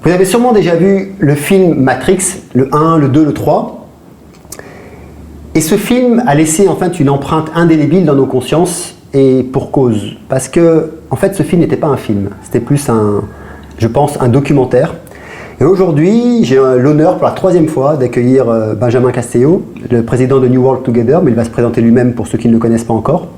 Vous avez sûrement déjà vu le film Matrix, le 1, le 2, le 3. Et ce film a laissé en fait une empreinte indélébile dans nos consciences, et pour cause. Parce que, en fait, ce film n'était pas un film, c'était plus je pense, un documentaire. Et aujourd'hui, j'ai l'honneur pour la 3e fois d'accueillir Benjamin Castillo, le président de New World Together, mais il va se présenter lui-même pour ceux qui ne le connaissent pas encore.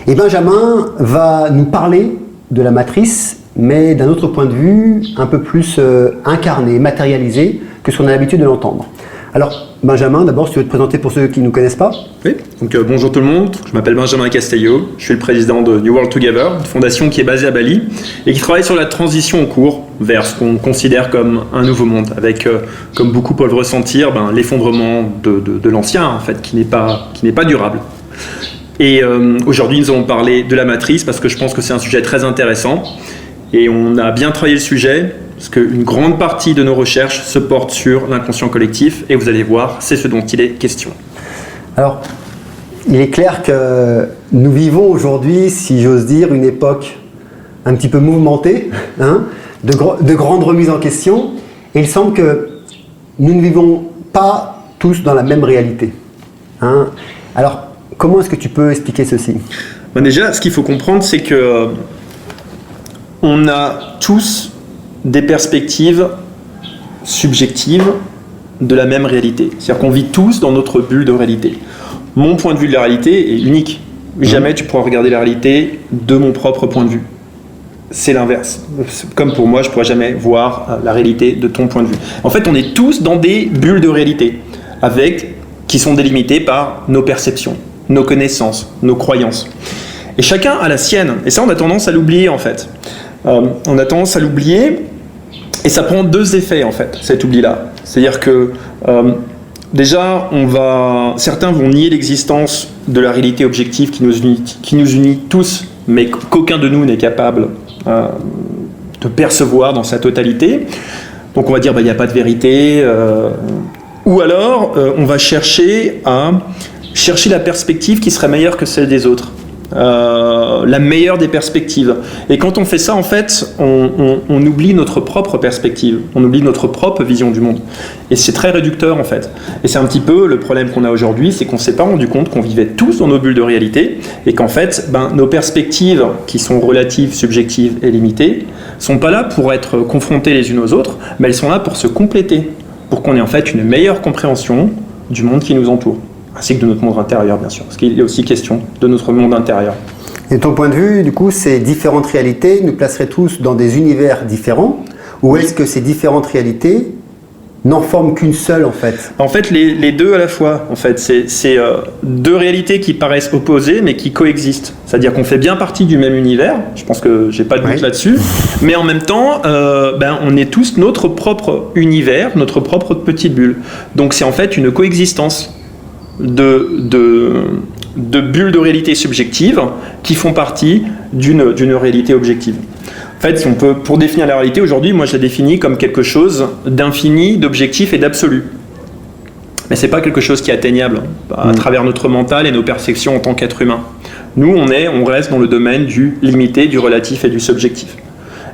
Et Benjamin va nous parler de la matrice, mais d'un autre point de vue, un peu plus incarné, matérialisé, que ce qu'on a l'habitude de l'entendre. Alors, Benjamin, d'abord, si tu veux te présenter pour ceux qui ne nous connaissent pas. Oui, donc bonjour tout le monde, je m'appelle Benjamin Castillo, je suis le président de New World Together, une fondation qui est basée à Bali et qui travaille sur la transition en cours vers ce qu'on considère comme un nouveau monde, avec, comme beaucoup peuvent le ressentir, l'effondrement de l'ancien, en fait, qui n'est pas durable. Et aujourd'hui, nous allons parler de la matrice parce que je pense que c'est un sujet très intéressant et on a bien travaillé le sujet. Parce qu'une grande partie de nos recherches se porte sur l'inconscient collectif, et vous allez voir, c'est ce dont il est question. Alors, il est clair que nous vivons aujourd'hui, si j'ose dire, une époque un petit peu mouvementée, de grandes remises en question, et il semble que nous ne vivons pas tous dans la même réalité. Alors, comment est-ce que tu peux expliquer ceci ? Déjà, ce qu'il faut comprendre, c'est que on a tous des perspectives subjectives de la même réalité. C'est-à-dire qu'on vit tous dans notre bulle de réalité. Mon point de vue de la réalité est unique. Jamais tu pourras regarder la réalité de mon propre point de vue. C'est l'inverse. Comme pour moi, je ne pourrais jamais voir la réalité de ton point de vue. En fait, on est tous dans des bulles de réalité, qui sont délimitées par nos perceptions, nos connaissances, nos croyances. Et chacun a la sienne. Et ça, on a tendance à l'oublier, en fait. On a tendance à l'oublier. Et ça prend 2 effets, en fait, cet oubli-là. C'est-à-dire que, déjà, certains vont nier l'existence de la réalité objective qui nous unit tous, mais qu'aucun de nous n'est capable de percevoir dans sa totalité. Donc on va dire, il n'y a pas de vérité. Ou alors, on va chercher la perspective qui serait meilleure que celle des autres. La meilleure des perspectives. Et quand on fait ça, en fait, on oublie notre propre perspective, on oublie notre propre vision du monde. Et c'est très réducteur, en fait. Et c'est un petit peu le problème qu'on a aujourd'hui, c'est qu'on ne s'est pas rendu compte qu'on vivait tous dans nos bulles de réalité, et qu'en fait, nos perspectives, qui sont relatives, subjectives et limitées, sont pas là pour être confrontées les unes aux autres, mais elles sont là pour se compléter, pour qu'on ait en fait une meilleure compréhension du monde qui nous entoure. Ainsi que de notre monde intérieur, bien sûr, parce qu'il est aussi question de notre monde intérieur. Et ton point de vue, du coup, ces différentes réalités nous placeraient tous dans des univers différents, ou est-ce que ces différentes réalités n'en forment qu'une seule, en fait ? En fait, les deux à la fois, en fait, c'est 2 réalités qui paraissent opposées, mais qui coexistent. C'est-à-dire qu'on fait bien partie du même univers, je pense que j'ai pas de doute là-dessus, mais en même temps, on est tous notre propre univers, notre propre petite bulle. Donc c'est en fait une coexistence de bulles de réalité subjectives qui font partie d'une réalité objective. En fait, si on peut, pour définir la réalité aujourd'hui, moi je la définis comme quelque chose d'infini, d'objectif et d'absolu. Mais c'est pas quelque chose qui est atteignable à travers notre mental et nos perceptions en tant qu'être humain. Nous, on reste dans le domaine du limité, du relatif et du subjectif.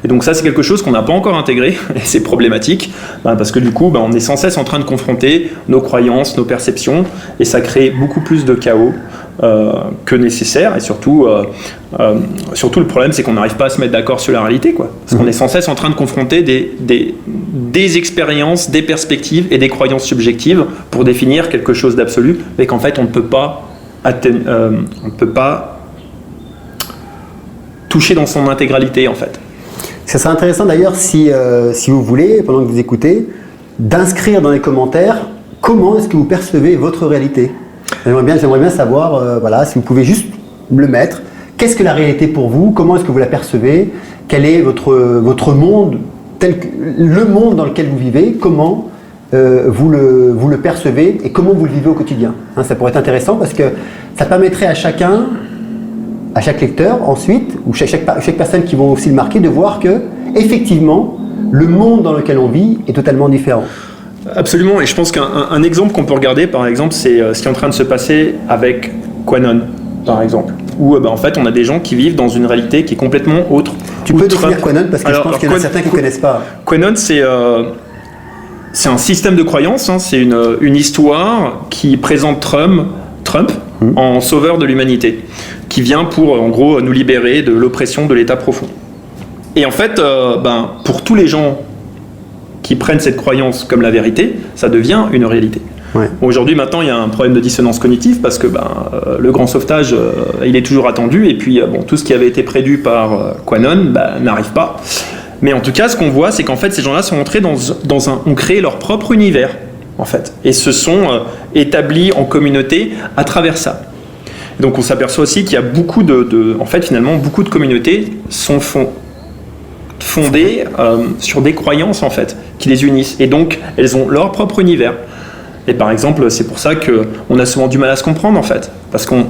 Et donc ça, c'est quelque chose qu'on n'a pas encore intégré, et c'est problématique, parce que du coup, on est sans cesse en train de confronter nos croyances, nos perceptions, et ça crée beaucoup plus de chaos que nécessaire, et surtout le problème, c'est qu'on n'arrive pas à se mettre d'accord sur la réalité, quoi. Parce qu'on est sans cesse en train de confronter des expériences, des perspectives et des croyances subjectives pour définir quelque chose d'absolu, mais qu'en fait, on ne peut pas toucher dans son intégralité, en fait. Ça serait intéressant d'ailleurs, si vous voulez, pendant que vous écoutez, d'inscrire dans les commentaires comment est-ce que vous percevez votre réalité. J'aimerais bien savoir, si vous pouvez juste le mettre. Qu'est-ce que la réalité pour vous ? Comment est-ce que vous la percevez ? Quel est votre monde, le monde dans lequel vous vivez ? Comment vous le percevez et comment vous le vivez au quotidien ? Ça pourrait être intéressant parce que ça permettrait à chaque lecteur ensuite, ou chaque personne qui vont aussi le marquer, de voir que effectivement le monde dans lequel on vit est totalement différent. Absolument, et je pense qu'un exemple qu'on peut regarder, par exemple, c'est ce qui est en train de se passer avec QAnon, par exemple, où en fait on a des gens qui vivent dans une réalité qui est complètement autre Tu peux définir Quanon parce que je pense qu'il y en a certains qui ne connaissent pas. Quanon, c'est un système de croyance, hein, c'est une histoire qui présente Trump en sauveur de l'humanité, qui vient pour, en gros, nous libérer de l'oppression de l'État profond. Et en fait, pour tous les gens qui prennent cette croyance comme la vérité, ça devient une réalité. Ouais. Aujourd'hui, maintenant, il y a un problème de dissonance cognitive parce que le grand sauvetage, il est toujours attendu, et puis tout ce qui avait été prévu par Quanon n'arrive pas. Mais en tout cas, ce qu'on voit, c'est qu'en fait, ces gens-là sont entrés ont créé leur propre univers, en fait, et se sont établis en communauté à travers ça. Donc, on s'aperçoit aussi qu'il y a beaucoup beaucoup de communautés sont fondées sur des croyances, en fait, qui les unissent, et donc elles ont leur propre univers. Et par exemple, c'est pour ça qu'on a souvent du mal à se comprendre, en fait, parce qu'on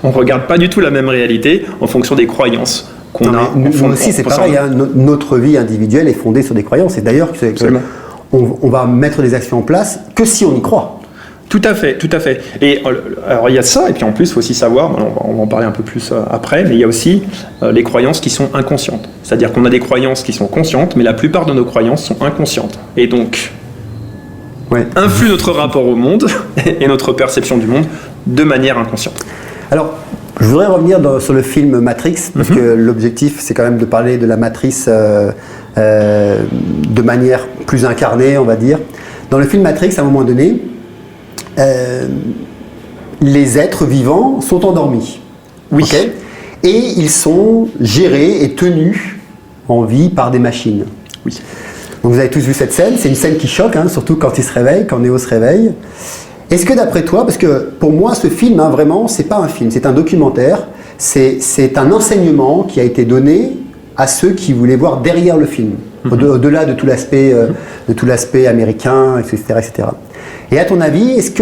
ne regarde pas du tout la même réalité en fonction des croyances qu'on a. Nous aussi, c'est pareil, hein, notre vie individuelle est fondée sur des croyances, et d'ailleurs, on va mettre des actions en place que si on y croit. Tout à fait, tout à fait. Et alors il y a ça, et puis en plus, il faut aussi savoir, on va en parler un peu plus après, mais il y a aussi les croyances qui sont inconscientes. C'est-à-dire qu'on a des croyances qui sont conscientes, mais la plupart de nos croyances sont inconscientes. Et donc, influent notre rapport au monde et notre perception du monde de manière inconsciente. Alors, je voudrais revenir sur le film Matrix, parce que l'objectif, c'est quand même de parler de la matrice de manière plus incarnée, on va dire. Dans le film Matrix, à un moment donné, les êtres vivants sont endormis. Oui. Okay, et ils sont gérés et tenus en vie par des machines. Oui. Donc vous avez tous vu cette scène, c'est une scène qui choque, hein, surtout quand il se réveille, quand Neo se réveille. Est-ce que d'après toi, parce que pour moi ce film, hein, vraiment, c'est pas un film, c'est un documentaire, c'est un enseignement qui a été donné à ceux qui voulaient voir derrière le film, au-delà de tout l'aspect américain, etc., etc. Et à ton avis, est-ce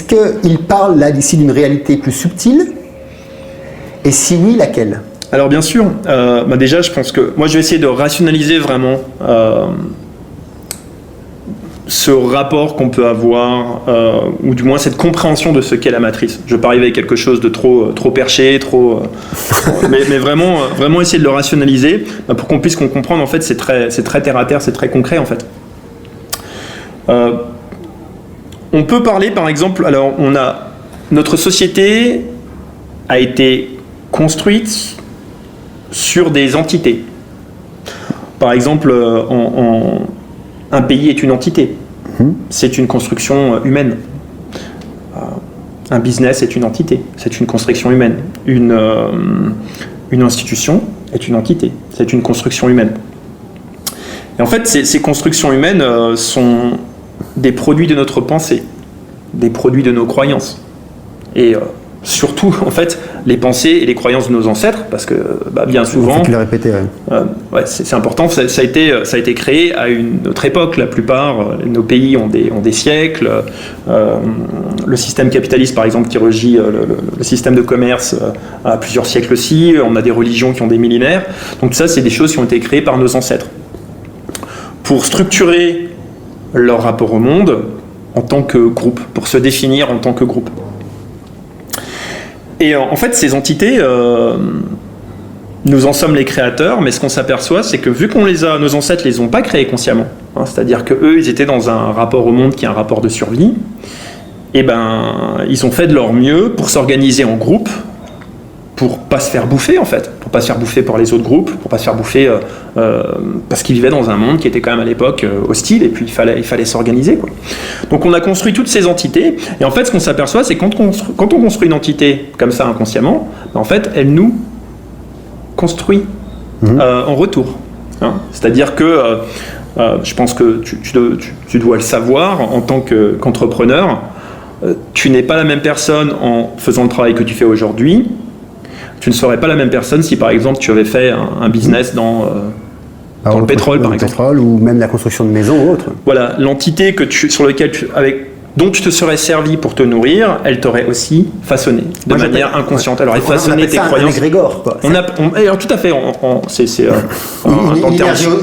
qu'il parle là d'ici d'une réalité plus subtile? Et si oui, laquelle? Alors bien sûr, déjà je pense que moi je vais essayer de rationaliser vraiment ce rapport qu'on peut avoir, ou du moins cette compréhension de ce qu'est la matrice. Je ne veux pas arriver avec quelque chose de trop perché, mais vraiment essayer de le rationaliser pour qu'on puisse comprendre. En fait, c'est très terre à terre, c'est très concret en fait. On peut parler par exemple, alors notre société a été construite sur des entités. Par exemple, un pays est une entité. C'est une construction humaine. Un business est une entité. C'est une construction humaine. Une institution est une entité. C'est une construction humaine. Et en fait, ces constructions humaines sont des produits de notre pensée, des produits de nos croyances. Et surtout, en fait, les pensées et les croyances de nos ancêtres, parce que bien souvent... Il faut le répéter, c'est important, ça a été créé à une autre époque. La plupart, nos pays ont des siècles. Le système capitaliste, par exemple, qui régit le système de commerce, a plusieurs siècles aussi. On a des religions qui ont des millénaires. Donc ça, c'est des choses qui ont été créées par nos ancêtres. Pour structurer leur rapport au monde en tant que groupe, pour se définir en tant que groupe. Et en fait, ces entités, nous en sommes les créateurs, mais ce qu'on s'aperçoit, c'est que vu nos ancêtres les ont pas créés consciemment, hein, c'est-à-dire qu'eux, ils étaient dans un rapport au monde qui est un rapport de survie, et ils ont fait de leur mieux pour s'organiser en groupe, pour pas se faire bouffer en fait, pour pas se faire bouffer par les autres groupes, pour pas se faire bouffer parce qu'ils vivaient dans un monde qui était quand même à l'époque hostile, et puis il fallait s'organiser, quoi. Donc on a construit toutes ces entités, et en fait ce qu'on s'aperçoit, c'est que quand on construit une entité comme ça inconsciemment, en fait elle nous construit en retour, hein. C'est-à-dire que je pense que tu dois le savoir en tant qu'entrepreneur, tu n'es pas la même personne en faisant le travail que tu fais aujourd'hui. Tu ne serais pas la même personne si, par exemple, tu avais fait un business dans le pétrole, par exemple. Pétrole, ou même la construction de maisons ou autre. Voilà, l'entité dont tu te serais servi pour te nourrir, elle t'aurait aussi façonné de manière inconsciente. Alors, elle façonnait tes croyances. Un égrégore, quoi. Alors, tout à fait.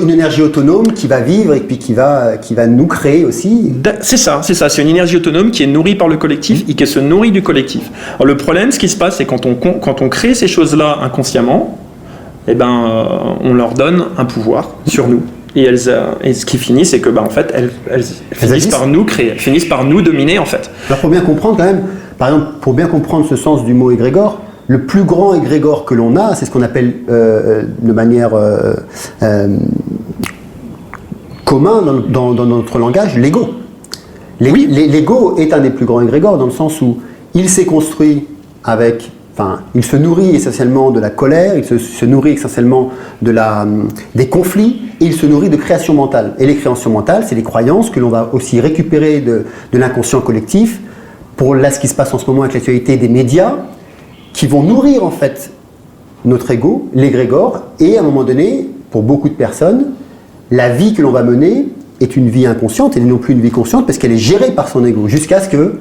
Une énergie autonome qui va vivre et puis qui va nous créer aussi. C'est ça. C'est une énergie autonome qui est nourrie par le collectif et qui se nourrit du collectif. Alors, le problème, ce qui se passe, c'est quand on crée ces choses-là inconsciemment, on leur donne un pouvoir sur nous. Et ce qui finit, c'est que en fait, elles finissent par nous créer, elles finissent par nous dominer en fait. Alors pour bien comprendre quand même, par exemple, pour bien comprendre ce sens du mot égrégore, le plus grand égrégore que l'on a, c'est ce qu'on appelle de manière commun dans notre langage, l'ego. L'ego est un des plus grands égrégores dans le sens où il s'est construit avec, il se nourrit essentiellement de la colère, il se nourrit essentiellement des conflits, et il se nourrit de création mentale. Et les créations mentales, c'est les croyances que l'on va aussi récupérer de l'inconscient collectif, pour là ce qui se passe en ce moment avec l'actualité des médias, qui vont nourrir en fait notre ego, l'égrégore, et à un moment donné, pour beaucoup de personnes, la vie que l'on va mener est une vie inconsciente, et non plus une vie consciente, parce qu'elle est gérée par son ego, jusqu'à ce que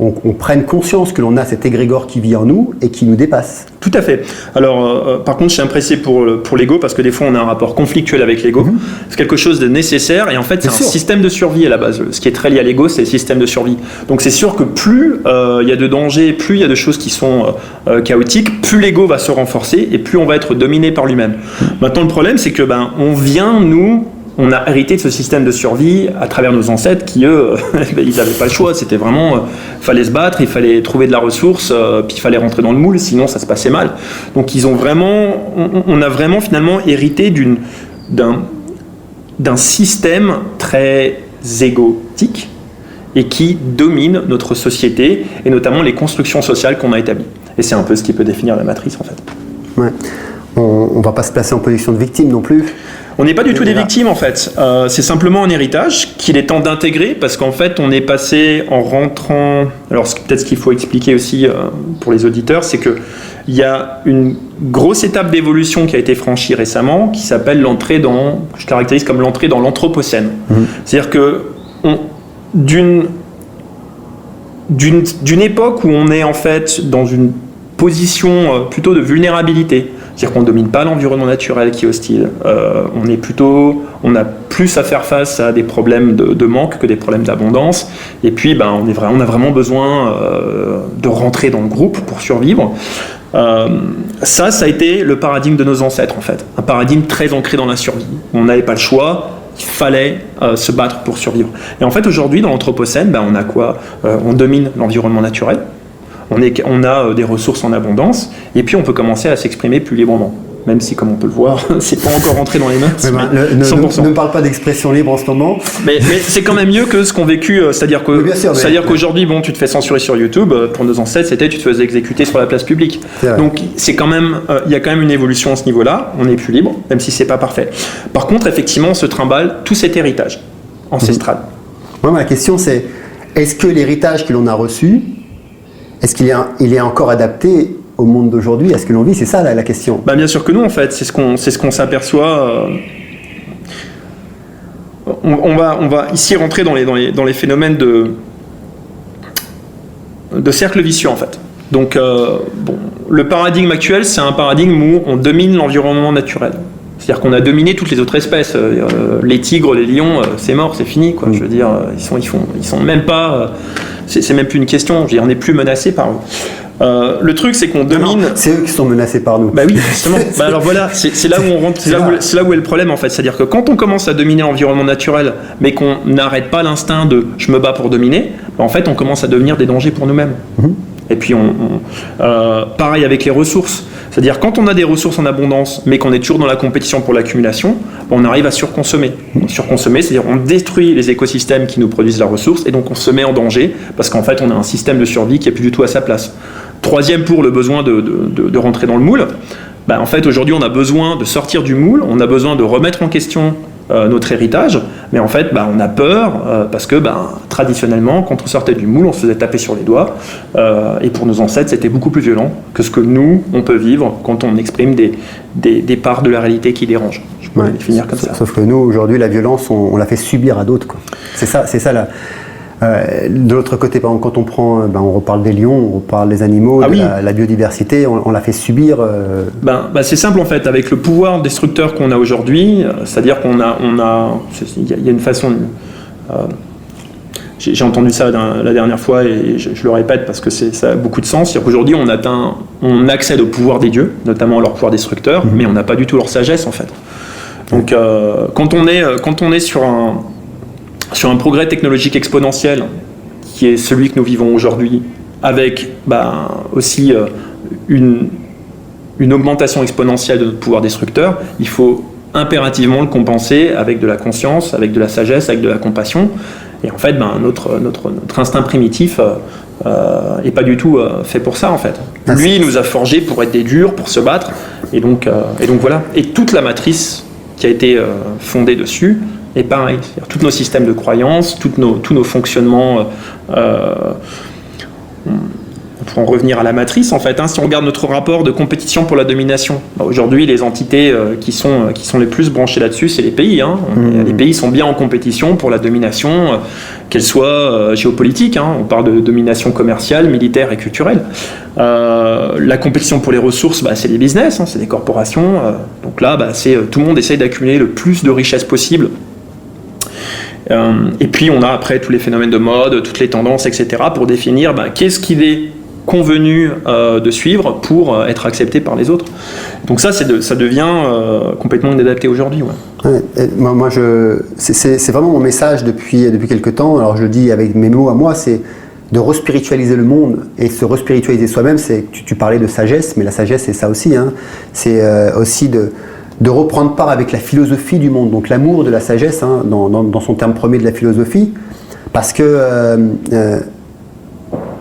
on prenne conscience que l'on a cet égrégore qui vit en nous et qui nous dépasse. Tout à fait. Alors, par contre, je suis impressé pour l'ego, parce que des fois, on a un rapport conflictuel avec l'ego. C'est quelque chose de nécessaire, et en fait, c'est un système de survie à la base. Ce qui est très lié à l'ego, c'est le système de survie. Donc, c'est sûr que plus il y a de dangers, plus il y a de choses qui sont chaotiques, plus l'ego va se renforcer, et plus on va être dominé par lui-même. Maintenant, le problème, c'est que on a hérité de ce système de survie à travers nos ancêtres qui, eux, ils n'avaient pas le choix. C'était vraiment, fallait se battre, il fallait trouver de la ressource, puis il fallait rentrer dans le moule, sinon ça se passait mal. Donc on a vraiment finalement hérité d'un système très égotique et qui domine notre société et notamment les constructions sociales qu'on a établies. Et c'est un peu ce qui peut définir la matrice en fait. Ouais. On ne va pas se placer en position de victime non plus. On n'est pas du tout des victimes en fait, c'est simplement un héritage qu'il est temps d'intégrer parce qu'en fait on est passé en rentrant, alors peut-être ce qu'il faut expliquer aussi pour les auditeurs, c'est qu'il y a une grosse étape d'évolution qui a été franchie récemment qui s'appelle l'entrée je caractérise comme l'entrée dans l'anthropocène. C'est-à-dire que d'une époque où on est en fait dans une position plutôt de vulnérabilité, c'est-à-dire qu'on ne domine pas l'environnement naturel qui est hostile. On a plus à faire face à des problèmes de manque que des problèmes d'abondance. Et puis, on a vraiment besoin de rentrer dans le groupe pour survivre. Ça a été le paradigme de nos ancêtres, en fait. Un paradigme très ancré dans la survie. On n'avait pas le choix. Il fallait se battre pour survivre. Et en fait, aujourd'hui, dans l'anthropocène, on a quoi ? On domine l'environnement naturel. On a des ressources en abondance, et puis on peut commencer à s'exprimer plus librement. Même si, comme on peut le voir, c'est pas encore rentré dans les mains. 100%. Ne parle pas d'expression libre en ce moment. Mais c'est quand même mieux que ce qu'ont vécu. C'est-à-dire qu'aujourd'hui, tu te fais censurer sur YouTube. Pour nos ancêtres, c'était tu te faisais exécuter sur la place publique. Donc, c'est quand même, il y a quand même une évolution à ce niveau-là. On est plus libre, même si c'est pas parfait. Par contre, effectivement, on se trimballe tout cet héritage ancestral. Moi, ma question, c'est est-ce que l'héritage que l'on a reçu, est-ce qu'il est encore adapté au monde d'aujourd'hui, à ce que l'on vit? C'est ça la question. Bien sûr que non, en fait. C'est ce qu'on s'aperçoit. On va ici rentrer dans les phénomènes de cercle vicieux, en fait. Donc, le paradigme actuel, c'est un paradigme où on domine l'environnement naturel. C'est-à-dire qu'on a dominé toutes les autres espèces. Les tigres, les lions, c'est mort, c'est fini, quoi. Je veux dire, ils sont même pas. C'est même plus une question. Je veux dire, on n'est plus menacé par eux. Le truc, c'est qu'on domine. Non, c'est eux qui sont menacés par nous. Oui, justement. Alors voilà, c'est là où on rentre. C'est là où est le problème, en fait. C'est-à-dire que quand on commence à dominer l'environnement naturel, mais qu'on n'arrête pas l'instinct de je me bats pour dominer, en fait, on commence à devenir des dangers pour nous-mêmes. Et puis, pareil avec les ressources. C'est-à-dire, quand on a des ressources en abondance, mais qu'on est toujours dans la compétition pour l'accumulation, on arrive à surconsommer. Surconsommer, c'est-à-dire on détruit les écosystèmes qui nous produisent la ressource, et donc on se met en danger, parce qu'en fait, on a un système de survie qui n'est plus du tout à sa place. Troisième, pour le besoin de rentrer dans le moule, en fait, aujourd'hui, on a besoin de sortir du moule, on a besoin de remettre en question notre héritage, mais en fait on a peur parce que traditionnellement quand on sortait du moule on se faisait taper sur les doigts et pour nos ancêtres c'était beaucoup plus violent que ce que nous on peut vivre quand on exprime des parts de la réalité qui dérangent. Je peux le définir comme ça. Sauf que nous aujourd'hui la violence on la fait subir à d'autres, quoi. C'est ça là. De l'autre côté, par exemple, quand on prend, on reparle des lions, on reparle des animaux, la biodiversité, on la fait subir. C'est simple en fait, avec le pouvoir destructeur qu'on a aujourd'hui, c'est-à-dire il y a une façon. j'ai entendu ça la dernière fois et je le répète parce que ça a beaucoup de sens. C'est-à-dire qu'aujourd'hui, on accède au pouvoir des dieux, notamment à leur pouvoir destructeur, mais on n'a pas du tout leur sagesse en fait. Donc, quand on est sur un progrès technologique exponentiel, qui est celui que nous vivons aujourd'hui, avec aussi une augmentation exponentielle de notre pouvoir destructeur, il faut impérativement le compenser avec de la conscience, avec de la sagesse, avec de la compassion. Et en fait, notre instinct primitif est pas du tout fait pour ça, en fait. Lui, il nous a forgés pour être des durs, pour se battre. Et donc voilà. Et toute la matrice qui a été fondée dessus est pareil. C'est-à-dire tous nos systèmes de croyances, tous nos fonctionnements... on peut en revenir à la matrice en fait. Si on regarde notre rapport de compétition pour la domination, aujourd'hui les entités qui sont les plus branchées là-dessus, c'est les pays. Les pays sont bien en compétition pour la domination, qu'elle soit géopolitique. On parle de domination commerciale, militaire et culturelle. La compétition pour les ressources, c'est les business, c'est des corporations. Donc là, tout le monde essaye d'accumuler le plus de richesses possible. Et puis on a après tous les phénomènes de mode, toutes les tendances, etc. pour définir qu'est-ce qu'il est convenu de suivre pour être accepté par les autres. Donc ça devient complètement inadapté aujourd'hui. Ouais. Moi c'est vraiment mon message depuis quelques temps. Alors je le dis avec mes mots à moi, c'est de respiritualiser le monde et se respiritualiser soi-même. Tu parlais de sagesse, mais la sagesse c'est ça aussi. C'est aussi de reprendre part avec la philosophie du monde, donc l'amour de la sagesse, dans son terme premier de la philosophie, parce que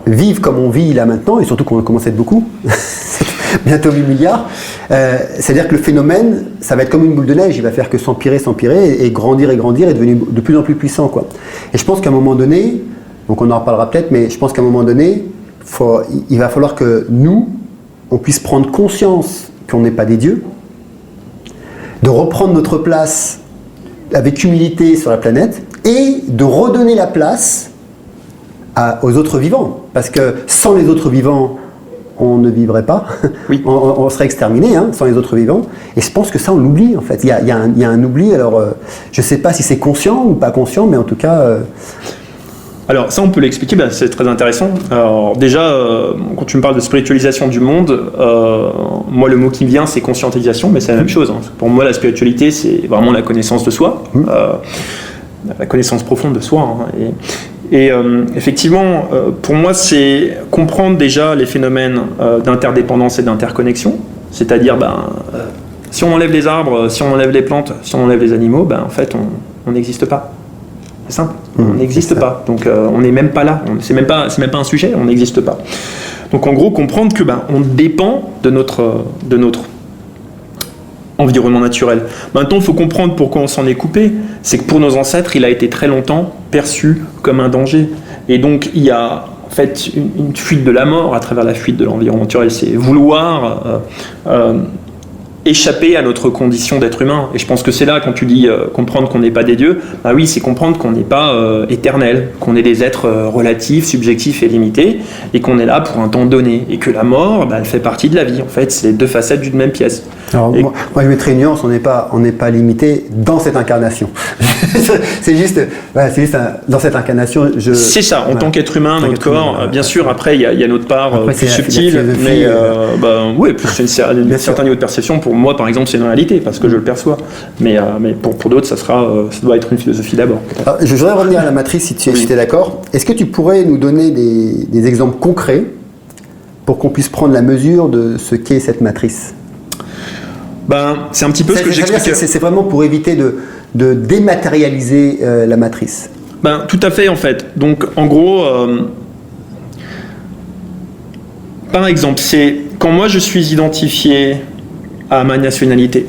vivre comme on vit là maintenant, et surtout qu'on commence à être beaucoup, bientôt 8 milliards, c'est-à-dire que le phénomène, ça va être comme une boule de neige, il va faire que s'empirer, et grandir, et devenir de plus en plus puissant, quoi. Et je pense qu'à un moment donné, donc on en reparlera peut-être, mais je pense qu'à un moment donné, il va falloir que nous, on puisse prendre conscience qu'on n'est pas des dieux, de reprendre notre place avec humilité sur la planète et de redonner la place aux autres vivants. Parce que sans les autres vivants, on ne vivrait pas. Oui. on serait exterminé sans les autres vivants. Et je pense que ça, on l'oublie en fait. Il y a un oubli. Alors, je ne sais pas si c'est conscient ou pas conscient, mais en tout cas... Alors ça on peut l'expliquer, c'est très intéressant. Alors déjà, quand tu me parles de spiritualisation du monde, moi le mot qui me vient c'est conscientisation, mais c'est la même chose. Pour moi la spiritualité c'est vraiment la connaissance de soi, la connaissance profonde de soi. Et effectivement, pour moi c'est comprendre déjà les phénomènes d'interdépendance et d'interconnexion, c'est-à-dire si on enlève les arbres, si on enlève les plantes, si on enlève les animaux, en fait on n'existe pas. C'est simple, on n'existe pas, donc on n'est même pas là, c'est même pas un sujet, on n'existe pas. Donc en gros, comprendre que on dépend de notre environnement naturel. Maintenant, il faut comprendre pourquoi on s'en est coupé, c'est que pour nos ancêtres, il a été très longtemps perçu comme un danger. Et donc il y a en fait une fuite de la mort à travers la fuite de l'environnement naturel, c'est vouloir échapper à notre condition d'être humain. Et je pense que c'est là, quand tu dis comprendre qu'on n'est pas des dieux, oui, c'est comprendre qu'on n'est pas éternel, qu'on est des êtres relatifs, subjectifs et limités, et qu'on est là pour un temps donné, et que la mort, elle fait partie de la vie. En fait, c'est les deux facettes d'une même pièce. Alors, moi, je mettrais une nuance, on n'est pas limité dans cette incarnation. c'est juste dans cette incarnation. C'est ça, en tant qu'être humain, notre corps, bien sûr, après, il y a notre part plus subtile, mais plus c'est une certain niveau de perception. Pour moi, par exemple, c'est une réalité, parce que je le perçois. Mais pour d'autres, ça doit être une philosophie d'abord. Alors, je voudrais revenir à la matrice, si tu es d'accord. Est-ce que tu pourrais nous donner des exemples concrets pour qu'on puisse prendre la mesure de ce qu'est cette matrice ? C'est un petit peu ce que j'expliquais. C'est vraiment pour éviter de dématérialiser la matrice. Tout à fait, en fait. Donc, en gros, par exemple, c'est quand moi je suis identifié à ma nationalité,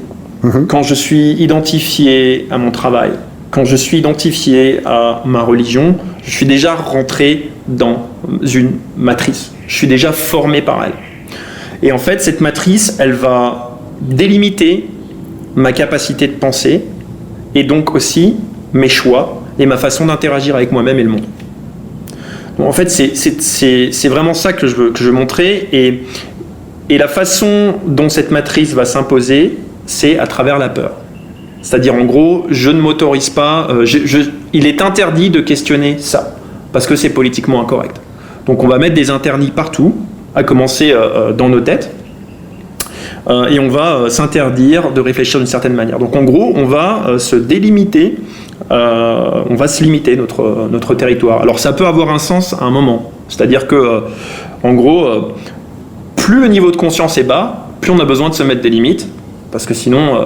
quand je suis identifié à mon travail, quand je suis identifié à ma religion, je suis déjà rentré dans une matrice. Je suis déjà formé par elle. Et en fait, cette matrice, elle va délimiter ma capacité de penser et donc aussi mes choix et ma façon d'interagir avec moi-même et le monde. Donc en fait, c'est vraiment ça que je veux montrer et la façon dont cette matrice va s'imposer, c'est à travers la peur. C'est-à-dire, en gros, je ne m'autorise pas, il est interdit de questionner ça. parce que c'est politiquement incorrect. Donc on va mettre des interdits partout, à commencer dans nos têtes, et on va s'interdire de réfléchir d'une certaine manière. Donc en gros, on va se délimiter, on va se limiter notre territoire. Alors ça peut avoir un sens à un moment, c'est-à-dire que, en gros, plus le niveau de conscience est bas, plus on a besoin de se mettre des limites, parce que sinon,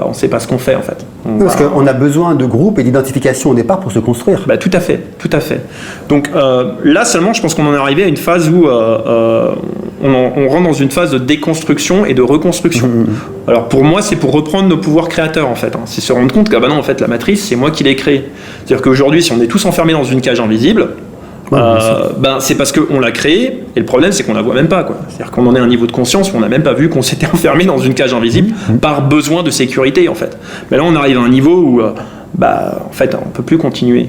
on ne sait pas ce qu'on fait en fait. Parce qu'on a besoin de groupes et d'identification au départ pour se construire. Tout à fait, tout à fait. Donc là seulement, je pense qu'on en est arrivé à une phase où on rentre dans une phase de déconstruction et de reconstruction. Alors pour moi, c'est pour reprendre nos pouvoirs créateurs en fait. C'est se rendre compte que non, en fait, la matrice, c'est moi qui l'ai créée. C'est-à-dire qu'aujourd'hui, si on est tous enfermés dans une cage invisible, c'est parce qu'on l'a créée, et le problème c'est qu'on la voit même pas, quoi. C'est-à-dire qu'on en est à un niveau de conscience où on n'a même pas vu qu'on s'était enfermé dans une cage invisible par besoin de sécurité en fait. Mais là on arrive à un niveau où en fait on peut plus continuer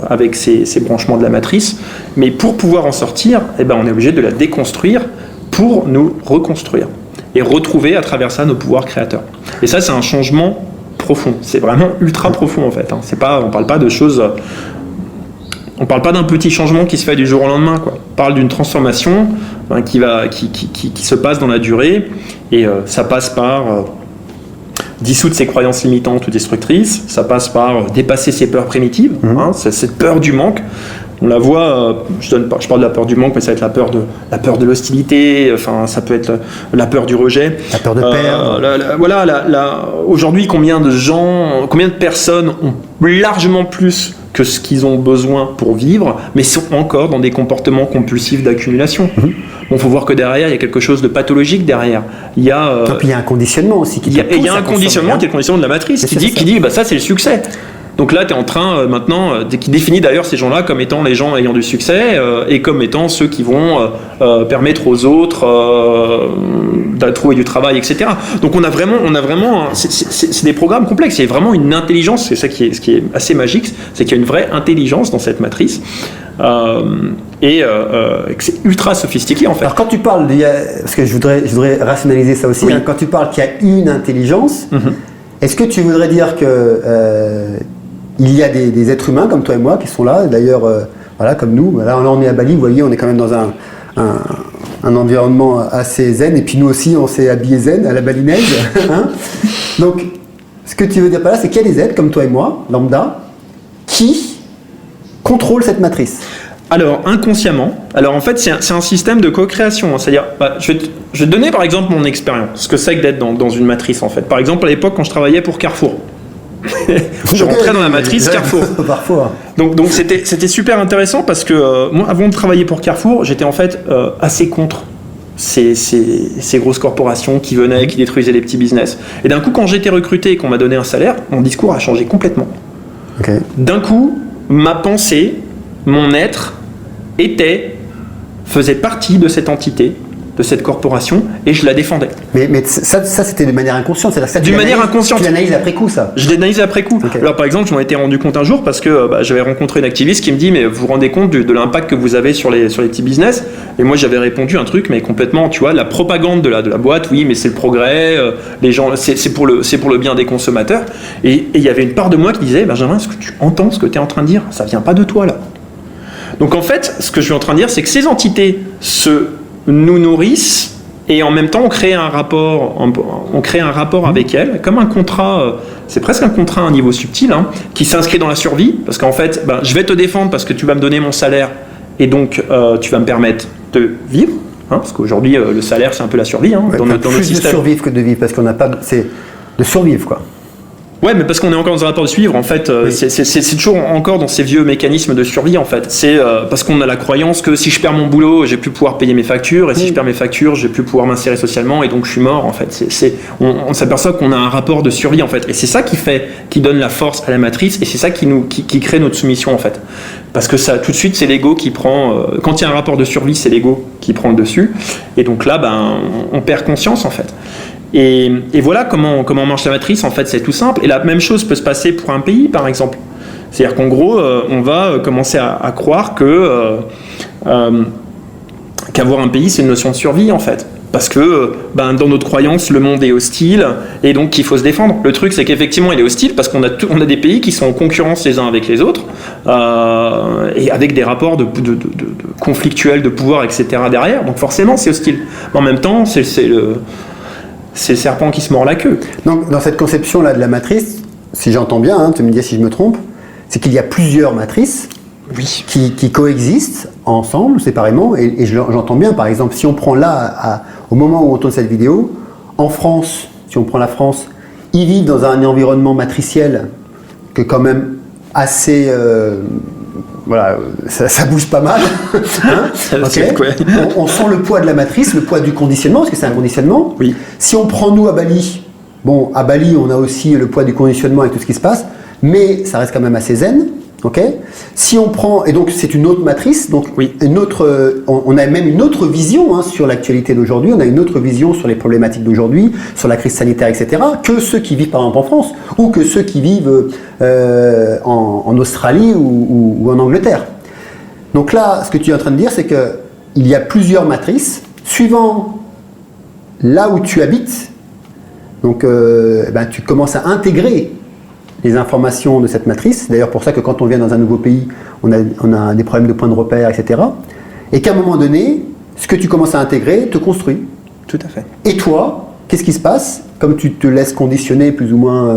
avec ces branchements de la matrice, mais pour pouvoir en sortir, on est obligé de la déconstruire pour nous reconstruire et retrouver à travers ça nos pouvoirs créateurs. Et ça c'est un changement profond, c'est vraiment ultra profond en fait, hein. On parle pas de choses... On ne parle pas d'un petit changement qui se fait du jour au lendemain, quoi. On parle d'une transformation qui se passe dans la durée, et ça passe par dissoudre ses croyances limitantes ou destructrices, ça passe par dépasser ses peurs primitives, cette peur du manque. On la voit, je parle de la peur du manque, mais ça va être la peur de l'hostilité, ça peut être la peur du rejet. La peur de perdre. Aujourd'hui, combien de personnes ont largement plus que ce qu'ils ont besoin pour vivre, mais sont encore dans des comportements compulsifs d'accumulation. Bon, faut voir que derrière, il y a quelque chose de pathologique derrière. Il y a un conditionnement aussi qui il y a un conditionnement qui est le conditionnement de la matrice, qui dit ça c'est le succès. Donc là, tu es en train maintenant, qui définit d'ailleurs ces gens-là comme étant les gens ayant du succès et comme étant ceux qui vont permettre aux autres de trouver du travail, etc. Donc on a vraiment c'est des programmes complexes. C'est vraiment une intelligence. C'est ça ce qui est assez magique, c'est qu'il y a une vraie intelligence dans cette matrice. Et que c'est ultra sophistiqué en fait. Alors quand tu parles, parce que je voudrais rationaliser ça aussi, quand tu parles qu'il y a une intelligence, est-ce que tu voudrais dire que il y a des êtres humains comme toi et moi qui sont là, d'ailleurs, comme nous. Là, on est à Bali, vous voyez, on est quand même dans un environnement assez zen, et puis nous aussi, on s'est habillé zen à la balinaise. Donc, ce que tu veux dire par là, c'est qu'il y a des êtres comme toi et moi, lambda, qui contrôlent cette matrice. Alors, inconsciemment. Alors, en fait, c'est un système de co-création. C'est-à-dire, je vais te donner par exemple mon expérience, ce que c'est que d'être dans une matrice, en fait. Par exemple, à l'époque, quand je travaillais pour Carrefour. Je rentrais dans la matrice Carrefour. Parfois. Donc c'était super intéressant parce que moi, avant de travailler pour Carrefour, j'étais en fait assez contre ces grosses corporations qui venaient, qui détruisaient les petits business. Et d'un coup, quand j'ai été recruté et qu'on m'a donné un salaire, mon discours a changé complètement. Okay. D'un coup, ma pensée, mon être, faisait partie de cette entité, de cette corporation, et je la défendais. Mais ça c'était de manière inconsciente. D'une manière inconsciente. Tu l'analyses après coup, ça. Je l'analyse après coup. Okay. Alors par exemple, je m'en étais rendu compte un jour parce que j'avais rencontré une activiste qui me dit mais vous vous rendez compte de l'impact que vous avez sur les petits business? Et moi j'avais répondu un truc mais complètement, tu vois, la propagande de la boîte, oui mais c'est le progrès, les gens, c'est pour le bien des consommateurs. Et il y avait une part de moi qui disait Benjamin, est-ce que tu entends ce que tu es en train de dire? Ça vient pas de toi là. Donc en fait, ce que je suis en train de dire, c'est que ces entités nous nourrissent et en même temps on crée un rapport avec elles, comme un contrat, c'est presque un contrat à un niveau subtil, qui s'inscrit dans la survie, parce qu'en fait je vais te défendre parce que tu vas me donner mon salaire et donc tu vas me permettre de vivre, parce qu'aujourd'hui le salaire c'est un peu la survie dans notre système. Plus de survivre que de vivre, parce qu'on n'a pas, c'est de survivre quoi. Ouais, mais parce qu'on est encore dans un rapport de suivre, en fait, oui. C'est toujours encore dans ces vieux mécanismes de survie, en fait. C'est parce qu'on a la croyance que si je perds mon boulot, je vais plus pouvoir payer mes factures, et si je perds mes factures, je vais plus pouvoir m'insérer socialement, et donc je suis mort, en fait. On s'aperçoit qu'on a un rapport de survie, en fait. Et c'est ça qui donne la force à la matrice, et c'est ça qui crée notre soumission, en fait. Parce que ça, tout de suite, c'est l'ego qui prend... quand il y a un rapport de survie, c'est l'ego qui prend le dessus. Et donc là, on perd conscience, en fait. Et voilà comment marche la matrice, en fait, c'est tout simple. Et la même chose peut se passer pour un pays, par exemple. C'est-à-dire qu'en gros, on va commencer à croire qu'avoir un pays, c'est une notion de survie, en fait. Parce que dans notre croyance, le monde est hostile et donc qu'il faut se défendre. Le truc, c'est qu'effectivement, il est hostile parce qu'on a des pays qui sont en concurrence les uns avec les autres et avec des rapports de conflictuels de pouvoir, etc. derrière. Donc forcément, c'est hostile. Mais en même temps, c'est le serpent qui se mord la queue. Donc, dans cette conception-là de la matrice, si j'entends bien, hein, tu me dis si je me trompe, c'est qu'il y a plusieurs matrices qui coexistent ensemble, séparément, et j'entends bien, par exemple, si on prend là, au moment où on tourne cette vidéo, en France, si on prend la France, ils vivent dans un environnement matriciel que quand même assez... voilà, ça bouge pas mal. Hein, okay. On sent le poids de la matrice, le poids du conditionnement, parce que c'est un conditionnement. Oui. Si on prend nous à Bali, bon, à Bali, on a aussi le poids du conditionnement et tout ce qui se passe, mais ça reste quand même assez zen. Ok. Si on prend, et donc c'est une autre matrice, donc on a même une autre vision hein, sur l'actualité d'aujourd'hui, on a une autre vision sur les problématiques d'aujourd'hui, sur la crise sanitaire, etc., que ceux qui vivent par exemple en France, ou que ceux qui vivent en Australie ou en Angleterre. Donc là, ce que tu es en train de dire, c'est qu'il y a plusieurs matrices, suivant là où tu habites, donc tu commences à intégrer les informations de cette matrice. C'est d'ailleurs pour ça que quand on vient dans un nouveau pays, on a des problèmes de points de repère, etc. Et qu'à un moment donné, ce que tu commences à intégrer te construit. Tout à fait. Et toi, qu'est-ce qui se passe? Comme tu te laisses conditionner plus ou moins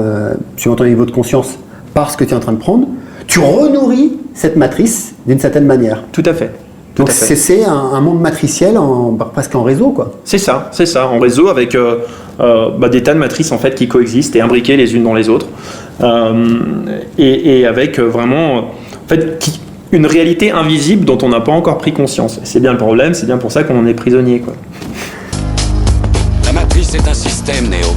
suivant ton niveau de conscience par ce que tu es en train de prendre, tu renourris cette matrice d'une certaine manière. Tout à fait. Donc c'est un monde matriciel presque en réseau, quoi. C'est ça, en réseau avec des tas de matrices en fait qui coexistent et imbriquées les unes dans les autres, et avec vraiment en fait une réalité invisible dont on n'a pas encore pris conscience. Et c'est bien le problème, c'est bien pour ça qu'on en est prisonnier, quoi. La matrice est un système, Néo.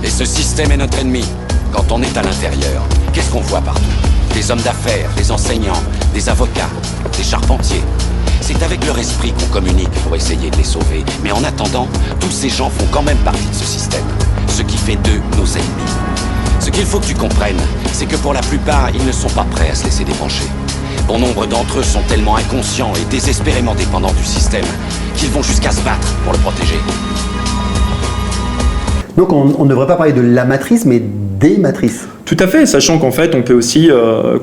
Et ce système est notre ennemi quand on est à l'intérieur. Qu'est-ce qu'on voit partout? Des hommes d'affaires, des enseignants, des avocats, des charpentiers. C'est avec leur esprit qu'on communique pour essayer de les sauver. Mais en attendant, tous ces gens font quand même partie de ce système. Ce qui fait d'eux nos ennemis. Ce qu'il faut que tu comprennes, c'est que pour la plupart, ils ne sont pas prêts à se laisser débrancher. Bon nombre d'entre eux sont tellement inconscients et désespérément dépendants du système qu'ils vont jusqu'à se battre pour le protéger. Donc on ne devrait pas parler de la matrice, mais des matrices. Tout à fait, sachant qu'en fait, on peut aussi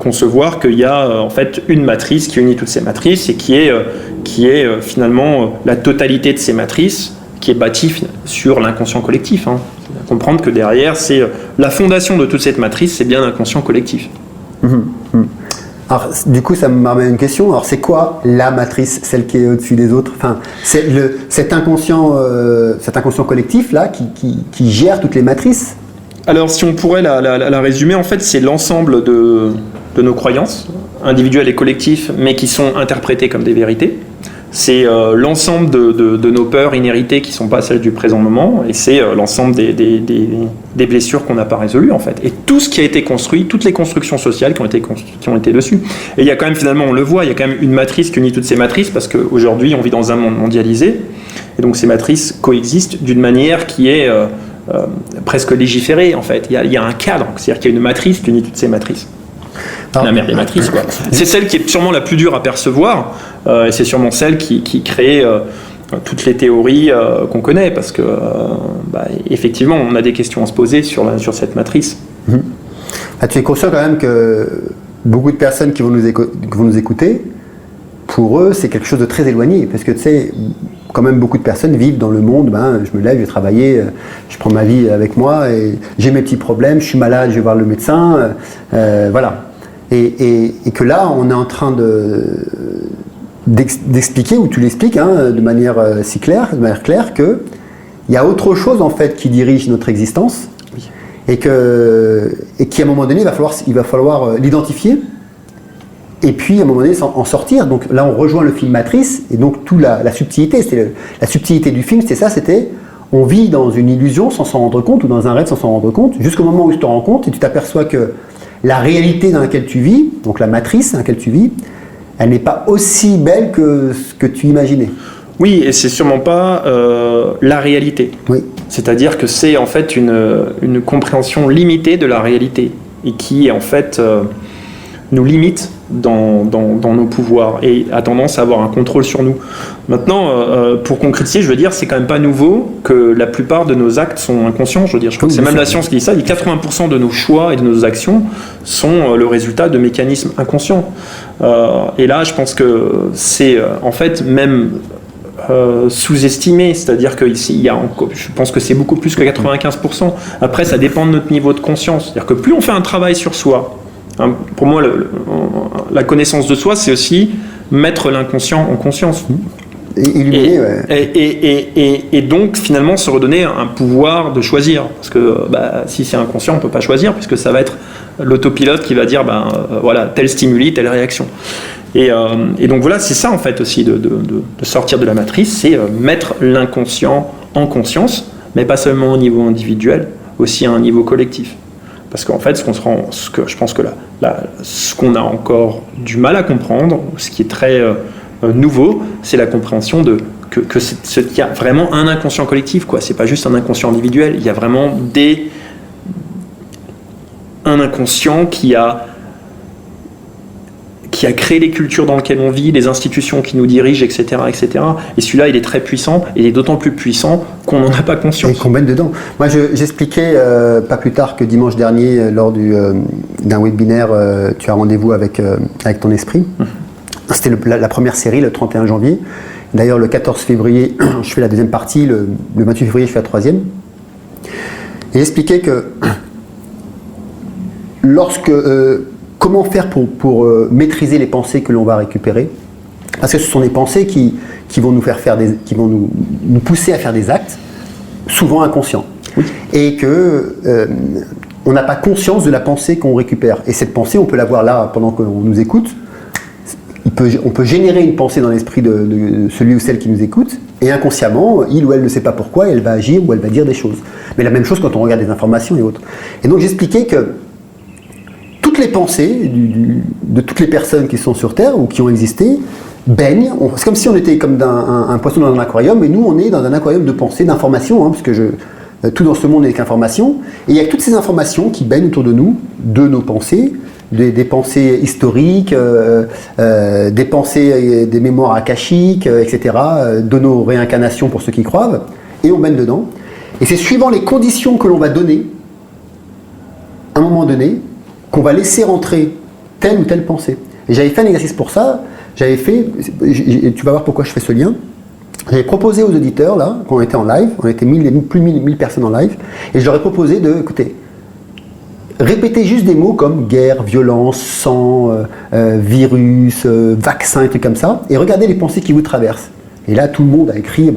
concevoir qu'il y a en fait une matrice qui unit toutes ces matrices et qui est finalement la totalité de ces matrices qui est bâtie sur l'inconscient collectif. Hein. Comprendre que derrière, c'est la fondation de toute cette matrice, c'est bien l'inconscient collectif. Alors, du coup, ça me ramène une question. Alors, c'est quoi la matrice, celle qui est au-dessus des autres? Enfin, c'est cet inconscient collectif là qui gère toutes les matrices. Alors, si on pourrait la résumer, en fait, c'est l'ensemble de nos croyances, individuelles et collectives, mais qui sont interprétées comme des vérités. C'est l'ensemble de nos peurs inhéritées qui ne sont pas celles du présent moment, et c'est l'ensemble des blessures qu'on n'a pas résolues, en fait. Et tout ce qui a été construit, toutes les constructions sociales qui ont été dessus. Et il y a quand même, finalement, on le voit, il y a quand même une matrice qui unit toutes ces matrices, parce qu'aujourd'hui, on vit dans un monde mondialisé, et donc ces matrices coexistent d'une manière qui est presque légiférée, en fait. Il y a un cadre, c'est-à-dire qu'il y a une matrice qui unit toutes ces matrices. La mère des matrices, quoi. C'est celle qui est sûrement la plus dure à percevoir, et c'est sûrement celle qui crée toutes les théories qu'on connaît, parce que effectivement, on a des questions à se poser sur cette matrice. Tu es conscient quand même que beaucoup de personnes qui vont nous écouter, pour eux, c'est quelque chose de très éloigné, parce que tu sais, quand même beaucoup de personnes vivent dans le monde, je me lève, je vais travailler, je prends ma vie avec moi, et j'ai mes petits problèmes, je suis malade, je vais voir le médecin, voilà. Et que là, on est en train d'expliquer, ou tu l'expliques de manière si claire, de manière claire, qu'il y a autre chose en fait qui dirige notre existence, oui. et qu'à un moment donné, il va falloir l'identifier, et puis à un moment donné en sortir. Donc là, on rejoint le film Matrice, et donc toute la subtilité, la subtilité du film, c'était on vit dans une illusion sans s'en rendre compte, ou dans un rêve sans s'en rendre compte, jusqu'au moment où tu te rends compte et tu t'aperçois que la réalité dans laquelle tu vis, donc la matrice dans laquelle tu vis, elle n'est pas aussi belle que ce que tu imaginais. Oui, et c'est sûrement pas la réalité. Oui. C'est-à-dire que c'est en fait une compréhension limitée de la réalité, et qui en fait nous limite dans nos pouvoirs et a tendance à avoir un contrôle sur nous. Maintenant, pour concrétiser, je veux dire, c'est quand même pas nouveau que la plupart de nos actes sont inconscients. Je veux dire, je crois que c'est même la science qui dit ça. 80% de nos choix et de nos actions sont le résultat de mécanismes inconscients. Et là, je pense que c'est en fait même sous-estimé, c'est-à-dire qu'ici, il y a encore, je pense que c'est beaucoup plus que 95%. Après, ça dépend de notre niveau de conscience. C'est-à-dire que plus on fait un travail sur soi, hein, pour moi, la connaissance de soi, c'est aussi mettre l'inconscient en conscience. Et donc, finalement, se redonner un pouvoir de choisir. Parce que si c'est inconscient, on ne peut pas choisir, puisque ça va être l'autopilote qui va dire voilà, tel stimuli, telle réaction. Et donc voilà, c'est ça en fait aussi de sortir de la matrice, c'est mettre l'inconscient en conscience, mais pas seulement au niveau individuel, aussi à un niveau collectif. Parce qu'en fait, je pense que ce qu'on a encore du mal à comprendre, ce qui est très nouveau, c'est la compréhension qu'il y a vraiment un inconscient collectif, quoi. C'est pas juste un inconscient individuel, il y a vraiment un inconscient qui a créé les cultures dans lesquelles on vit, les institutions qui nous dirigent, etc., etc. Et celui-là, il est très puissant, et il est d'autant plus puissant qu'on n'en a pas conscience. Et qu'on baigne dedans. Moi, j'expliquais pas plus tard que dimanche dernier, lors d'un webinaire, tu as rendez-vous avec ton esprit. C'était la première série, le 31 janvier. D'ailleurs, le 14 février, je fais la deuxième partie, le 28 février, je fais la troisième. Et j'expliquais que comment faire pour maîtriser les pensées que l'on va récupérer, parce que ce sont des pensées qui vont nous qui vont nous pousser à faire des actes, souvent inconscients, oui. Et que on n'a pas conscience de la pensée qu'on récupère. Et cette pensée, on peut l'avoir là pendant qu'on nous écoute. On peut générer une pensée dans l'esprit de celui ou celle qui nous écoute, et inconsciemment, il ou elle ne sait pas pourquoi, elle va agir ou elle va dire des choses. Mais la même chose quand on regarde des informations et autres. Et donc j'expliquais que toutes les pensées de toutes les personnes qui sont sur Terre ou qui ont existé baignent. C'est comme si on était comme un poisson dans un aquarium, et nous on est dans un aquarium de pensées, d'informations, hein, parce que tout dans ce monde n'est qu'information. Et il y a toutes ces informations qui baignent autour de nous, de nos pensées, des pensées historiques, des pensées, des mémoires akashiques, etc., de nos réincarnations pour ceux qui croient, et on baigne dedans. Et c'est suivant les conditions que l'on va donner, à un moment donné, qu'on va laisser rentrer telle ou telle pensée. Et j'avais fait un exercice pour ça, tu vas voir pourquoi je fais ce lien. J'avais proposé aux auditeurs, là, quand on était en live, on était plus de 1000 personnes en live, et je leur ai proposé écoutez, répétez juste des mots comme guerre, violence, sang, virus, vaccin, et trucs comme ça, et regardez les pensées qui vous traversent. Et là, tout le monde a écrit,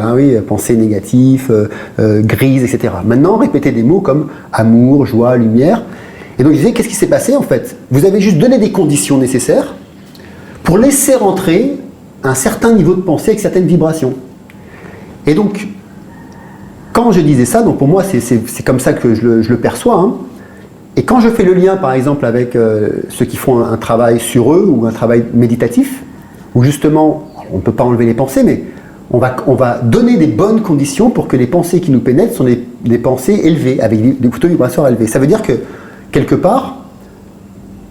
pensées négatives, grises, etc. Maintenant, répétez des mots comme amour, joie, lumière. Et donc je disais, qu'est-ce qui s'est passé en fait? Vous avez juste donné des conditions nécessaires pour laisser rentrer un certain niveau de pensée avec certaines vibrations. Et donc, quand je disais ça, donc pour moi c'est comme ça que je le perçois, hein. Et quand je fais le lien par exemple avec ceux qui font un travail sur eux ou un travail méditatif, où justement, on ne peut pas enlever les pensées, mais on va donner des bonnes conditions pour que les pensées qui nous pénètrent sont des pensées élevées, avec des taux vibratoires élevés. Ça veut dire que quelque part,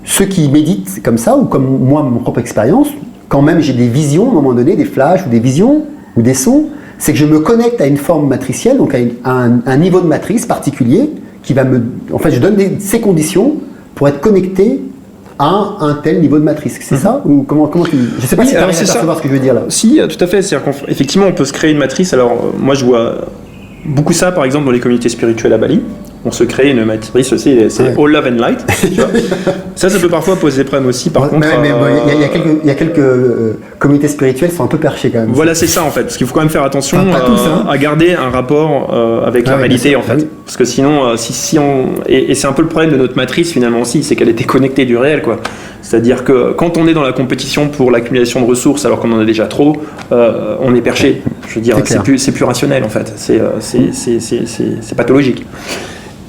ceux qui méditent comme ça, ou comme moi, mon propre expérience, quand même j'ai des visions à un moment donné, des flashs ou des visions ou des sons, c'est que je me connecte à une forme matricielle, donc à un niveau de matrice particulier, qui va je donne ces conditions pour être connecté à un tel niveau de matrice. C'est ça? Ou comment tu... Je ne sais pas si tu arrives à percevoir ce que je veux dire là. Si, tout à fait. C'est-à-dire qu'effectivement, on peut se créer une matrice. Alors, moi, je vois beaucoup ça, par exemple, dans les communautés spirituelles à Bali. On se crée une matrice aussi, c'est All Love and Light. Tu vois. ça peut parfois poser problème aussi. Par contre, il y a quelques communautés spirituelles qui sont un peu perchées quand même. Voilà, c'est ça en fait. Parce qu'il faut quand même faire attention à garder un rapport avec la réalité en fait. Oui. Parce que sinon, et c'est un peu le problème de notre matrice finalement aussi, c'est qu'elle est déconnectée du réel, quoi. C'est-à-dire que quand on est dans la compétition pour l'accumulation de ressources alors qu'on en a déjà trop, on est perché. Je veux dire, c'est plus rationnel en fait. C'est pathologique.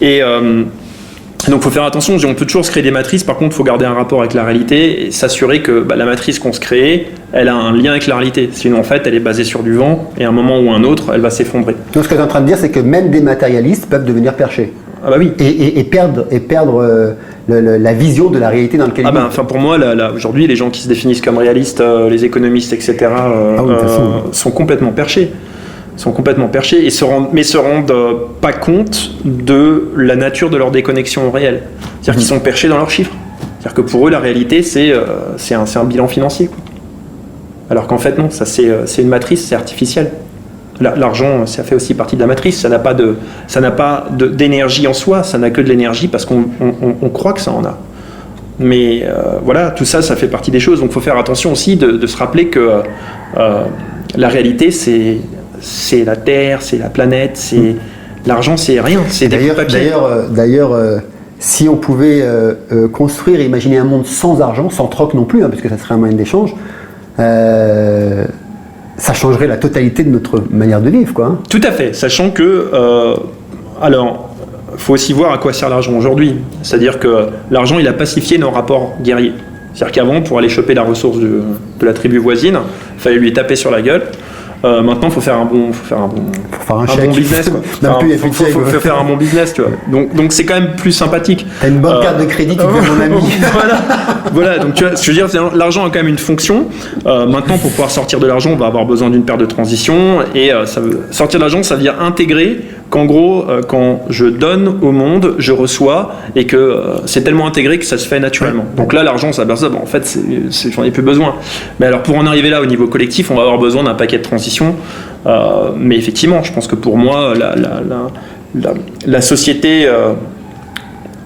Et donc il faut faire attention, on peut toujours se créer des matrices, par contre il faut garder un rapport avec la réalité et s'assurer que la matrice qu'on se crée, elle a un lien avec la réalité, sinon en fait elle est basée sur du vent et à un moment ou un autre elle va s'effondrer. Donc ce que tu es en train de dire c'est que même des matérialistes peuvent devenir perchés. Ah bah oui. Et perdre la vision de la réalité dans laquelle ils vivent. Enfin pour moi, aujourd'hui, les gens qui se définissent comme réalistes, les économistes, etc., sont complètement perchés. Et se rendent pas compte de la nature de leur déconnexion au réel. C'est-à-dire qu'ils sont perchés dans leurs chiffres. C'est-à-dire que pour eux, la réalité, c'est un bilan financier, quoi. Alors qu'en fait, non, ça c'est une matrice, c'est artificiel. L'argent, ça fait aussi partie de la matrice. Ça n'a pas d'énergie en soi, ça n'a que de l'énergie parce qu'on croit que ça en a. Mais voilà, tout ça, ça fait partie des choses. Donc il faut faire attention aussi de se rappeler que la réalité, c'est la Terre, c'est la planète, l'argent, c'est rien, c'est des bouts de papier. D'ailleurs, si on pouvait construire et imaginer un monde sans argent, sans troc non plus, parce que ça serait un moyen d'échange, ça changerait la totalité de notre manière de vivre, quoi. Tout à fait, sachant que alors, faut aussi voir à quoi sert l'argent aujourd'hui. C'est-à-dire que l'argent, il a pacifié nos rapports guerriers. C'est-à-dire qu'avant, pour aller choper la ressource de la tribu voisine, il fallait lui taper sur la gueule. Maintenant, il faut faire un bon business, quoi. Faut faire un bon business, tu vois. Donc c'est quand même plus sympathique. T'as une bonne carte de crédit, tu veux mon ami. Voilà. Donc tu vois, je veux dire, l'argent a quand même une fonction. Maintenant, pour pouvoir sortir de l'argent, on va avoir besoin d'une paire de transitions. Et sortir de l'argent, ça veut dire intégrer qu'en gros, quand je donne au monde, je reçois, et que c'est tellement intégré que ça se fait naturellement. Donc là, l'argent, ça en fait, j'en ai plus besoin. Mais alors, pour en arriver là au niveau collectif, on va avoir besoin d'un paquet de transitions. Mais effectivement, je pense que pour moi, la société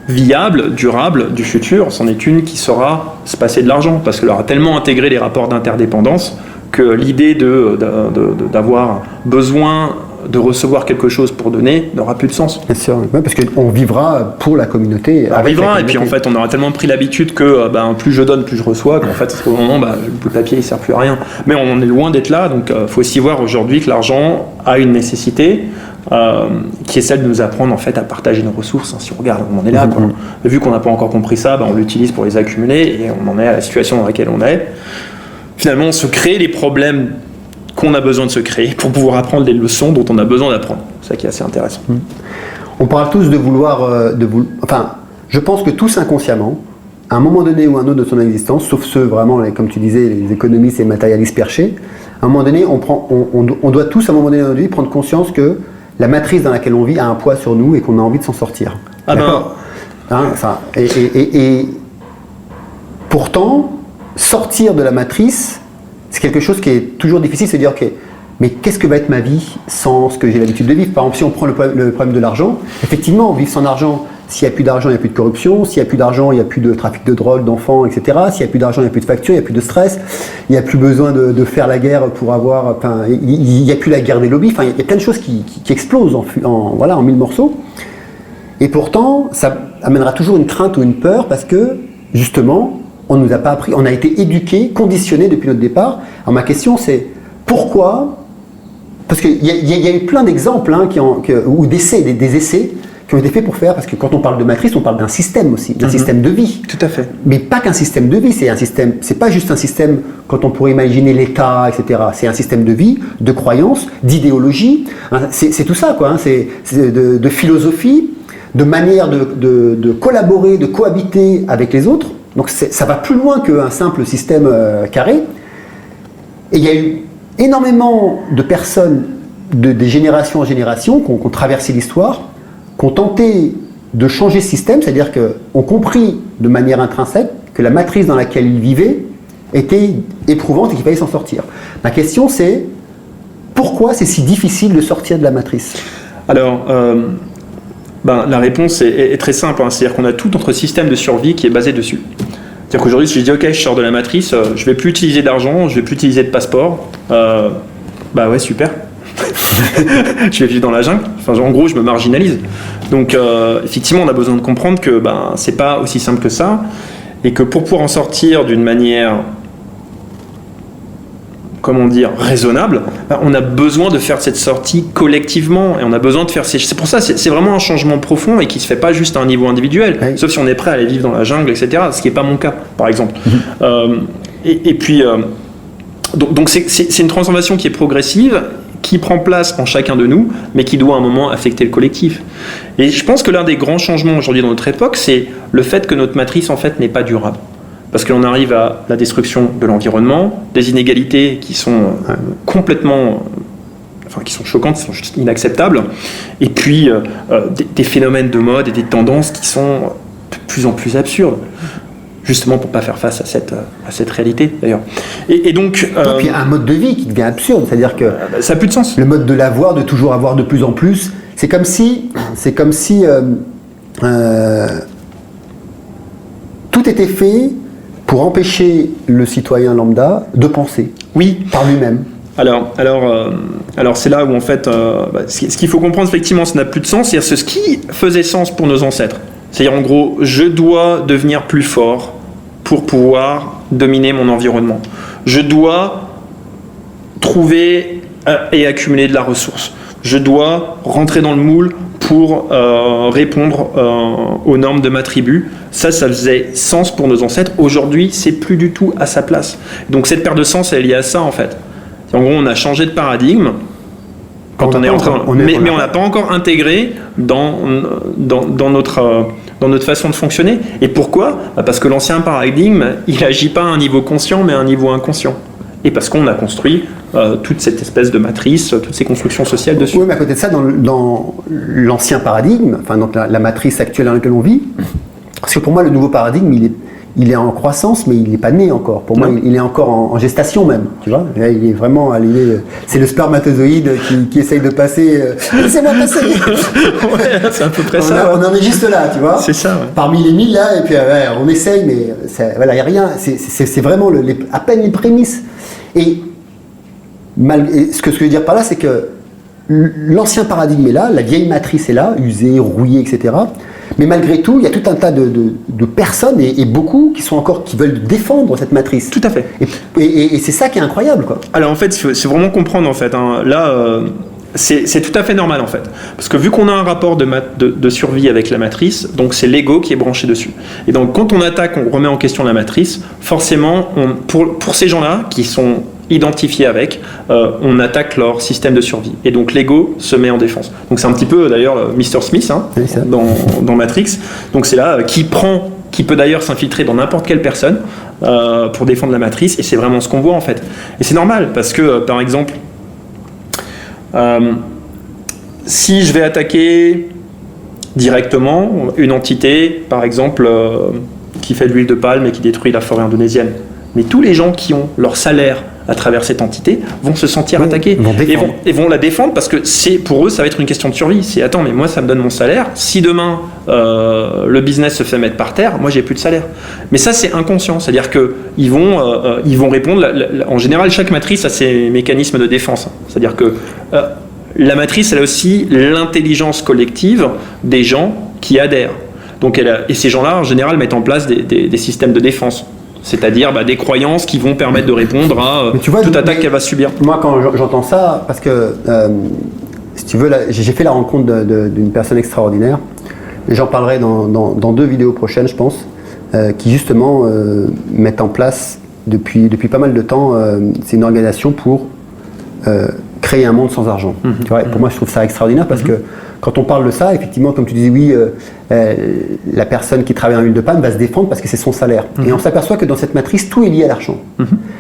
viable, durable du futur, c'en est une qui saura se passer de l'argent, parce qu'elle aura tellement intégré les rapports d'interdépendance que l'idée d'avoir besoin de recevoir quelque chose pour donner n'aura plus de sens. Bien sûr, ouais, parce qu'on vivra pour la communauté. Et puis en fait, on aura tellement pris l'habitude que plus je donne, plus je reçois, qu'en fait, au moment, le bout de papier, il ne sert plus à rien. Mais on est loin d'être là, donc il faut aussi voir aujourd'hui que l'argent a une nécessité qui est celle de nous apprendre en fait à partager nos ressources. Si on regarde, on en est là. Vu qu'on n'a pas encore compris ça, on l'utilise pour les accumuler, et on en est à la situation dans laquelle on est. Finalement, on se crée les problèmes qu'on a besoin de se créer pour pouvoir apprendre les leçons dont on a besoin d'apprendre. C'est ça qui est assez intéressant. On parle tous de vouloir... je pense que tous inconsciemment, à un moment donné ou un autre de son existence, sauf ceux vraiment, comme tu disais, les économistes et matérialistes perchés, à un moment donné, on doit tous, à un moment donné dans notre vie, prendre conscience que la matrice dans laquelle on vit a un poids sur nous et qu'on a envie de s'en sortir. D'accord. Et pourtant, sortir de la matrice, c'est quelque chose qui est toujours difficile, c'est de dire, ok, mais qu'est-ce que va être ma vie sans ce que j'ai l'habitude de vivre? Par exemple, si on prend le problème de l'argent, effectivement, vivre sans argent, s'il n'y a plus d'argent, il n'y a plus de corruption, s'il n'y a plus d'argent, il n'y a plus de trafic de drogue, d'enfants, etc. S'il n'y a plus d'argent, il n'y a plus de factures, il n'y a plus de stress, il n'y a plus besoin de faire la guerre pour avoir... il n'y a plus la guerre des lobbies, il y a plein de choses qui explosent en mille morceaux. Et pourtant, ça amènera toujours une crainte ou une peur parce que, justement, on ne nous a pas appris, on a été éduqués, conditionnés depuis notre départ. Alors ma question c'est, pourquoi? Parce qu'il y a eu plein d'exemples ou des essais qui ont été faits pour faire, parce que quand on parle de matrice, on parle d'un système aussi, d'un système de vie. Tout à fait. Mais pas qu'un système de vie, c'est pas juste un système quand on pourrait imaginer l'État, etc. C'est un système de vie, de croyances, d'idéologie, c'est tout ça, quoi. C'est de philosophie, de manière de collaborer, de cohabiter avec les autres. Donc ça va plus loin qu'un simple système carré. Et il y a eu énormément de personnes des générations en génération qui ont traversé l'histoire, qui ont tenté de changer ce système, c'est-à-dire qu'ont compris de manière intrinsèque que la matrice dans laquelle ils vivaient était éprouvante et qu'il fallait s'en sortir. Ma question c'est, pourquoi c'est si difficile de sortir de la matrice? Alors, la réponse est très simple, c'est-à-dire qu'on a tout notre système de survie qui est basé dessus. C'est-à-dire qu'aujourd'hui, si je dis ok, je sors de la matrice, je vais plus utiliser d'argent, je vais plus utiliser de passeport, ouais, super. Je vais vivre dans la jungle. En gros, je me marginalise. Donc, effectivement, on a besoin de comprendre que c'est pas aussi simple que ça, et que pour pouvoir en sortir d'une manière, raisonnable, on a besoin de faire cette sortie collectivement, et on a besoin de faire c'est pour ça, c'est vraiment un changement profond et qui se fait pas juste à un niveau individuel, oui. Sauf si on est prêt à aller vivre dans la jungle, etc., ce qui n'est pas mon cas, par exemple. Et puis, donc c'est une transformation qui est progressive, qui prend place en chacun de nous, mais qui doit à un moment affecter le collectif. Et je pense que l'un des grands changements aujourd'hui dans notre époque, c'est le fait que notre matrice en fait n'est pas durable. Parce qu'on arrive à la destruction de l'environnement, des inégalités qui sont complètement... qui sont choquantes, qui sont juste inacceptables, et puis des phénomènes de mode et des tendances qui sont de plus en plus absurdes, justement pour ne pas faire face à cette réalité d'ailleurs. Et donc... Et puis un mode de vie qui devient absurde, c'est-à-dire que... ça n'a plus de sens. Le mode de l'avoir, de toujours avoir de plus en plus, c'est comme si tout était fait pour empêcher le citoyen lambda de penser par lui-même. Alors, c'est là où en fait, ce qu'il faut comprendre effectivement, ça n'a plus de sens. C'est-à-dire ce qui faisait sens pour nos ancêtres. C'est-à-dire en gros, je dois devenir plus fort pour pouvoir dominer mon environnement. Je dois trouver et accumuler de la ressource. Je dois rentrer dans le moule pour répondre aux normes de ma tribu. Ça faisait sens pour nos ancêtres. Aujourd'hui, c'est plus du tout à sa place. Donc cette perte de sens, elle est liée à ça en fait. En gros, on a changé de paradigme quand on est entré, mais on n'a pas encore intégré dans notre façon de fonctionner. Et pourquoi ? Parce que l'ancien paradigme, il n'agit pas à un niveau conscient, mais à un niveau inconscient. Et parce qu'on a construit toute cette espèce de matrice, toutes ces constructions sociales dessus. Oui, mais à côté de ça, dans l'ancien paradigme, enfin donc la matrice actuelle dans laquelle on vit, parce que pour moi, le nouveau paradigme, il est en croissance, mais il n'est pas né encore. Pour moi, il est encore en gestation même. Tu vois, là, il est vraiment arrivé. C'est le spermatozoïde qui essaye de passer. Laissez-moi passer. Ouais, c'est à peu près ça. On en est juste là, tu vois. C'est ça. Ouais. Parmi les 1000 là, et puis on essaye, mais il n'y a rien. C'est vraiment à peine les prémices. Et ce que je veux dire par là, c'est que l'ancien paradigme est là, la vieille matrice est là, usée, rouillée, etc. Mais malgré tout, il y a tout un tas de personnes, et beaucoup, qui veulent défendre cette matrice. Tout à fait. Et c'est ça qui est incroyable, quoi. Alors en fait, c'est vraiment comprendre, en fait. Hein. Là, c'est tout à fait normal, en fait. Parce que vu qu'on a un rapport de survie avec la matrice, donc c'est l'ego qui est branché dessus. Et donc quand on attaque, on remet en question la matrice, forcément, pour ces gens-là, qui sont identifiés avec, on attaque leur système de survie. Et donc l'ego se met en défense. Donc c'est un petit peu d'ailleurs Mr. Smith hein, oui, dans Matrix. Donc c'est là qui peut d'ailleurs s'infiltrer dans n'importe quelle personne pour défendre la matrice. Et c'est vraiment ce qu'on voit en fait. Et c'est normal parce que par exemple, si je vais attaquer directement une entité, par exemple, qui fait de l'huile de palme et qui détruit la forêt indonésienne, mais tous les gens qui ont leur salaire à travers cette entité vont se sentir attaqués et vont la défendre parce que pour eux ça va être une question de survie. C'est attends, mais moi ça me donne mon salaire, si demain le business se fait mettre par terre, moi j'ai plus de salaire. Mais ça c'est inconscient, c'est-à-dire qu'ils vont répondre, en général chaque matrice a ses mécanismes de défense, c'est-à-dire que la matrice elle a aussi l'intelligence collective des gens qui adhèrent. Donc et ces gens-là en général mettent en place des systèmes de défense. C'est-à-dire des croyances qui vont permettre de répondre à toute attaque qu'elle va subir. Moi, quand j'entends ça, parce que, si tu veux, j'ai fait la rencontre d'une personne extraordinaire, et j'en parlerai dans 2 vidéos prochaines, je pense, qui justement mettent en place, depuis pas mal de temps, c'est une organisation pour créer un monde sans argent. Tu vois, et pour moi, je trouve ça extraordinaire parce que quand on parle de ça, effectivement, comme tu disais, oui, la personne qui travaille en huile de palme va se défendre parce que c'est son salaire. Et on s'aperçoit que dans cette matrice, tout est lié à l'argent.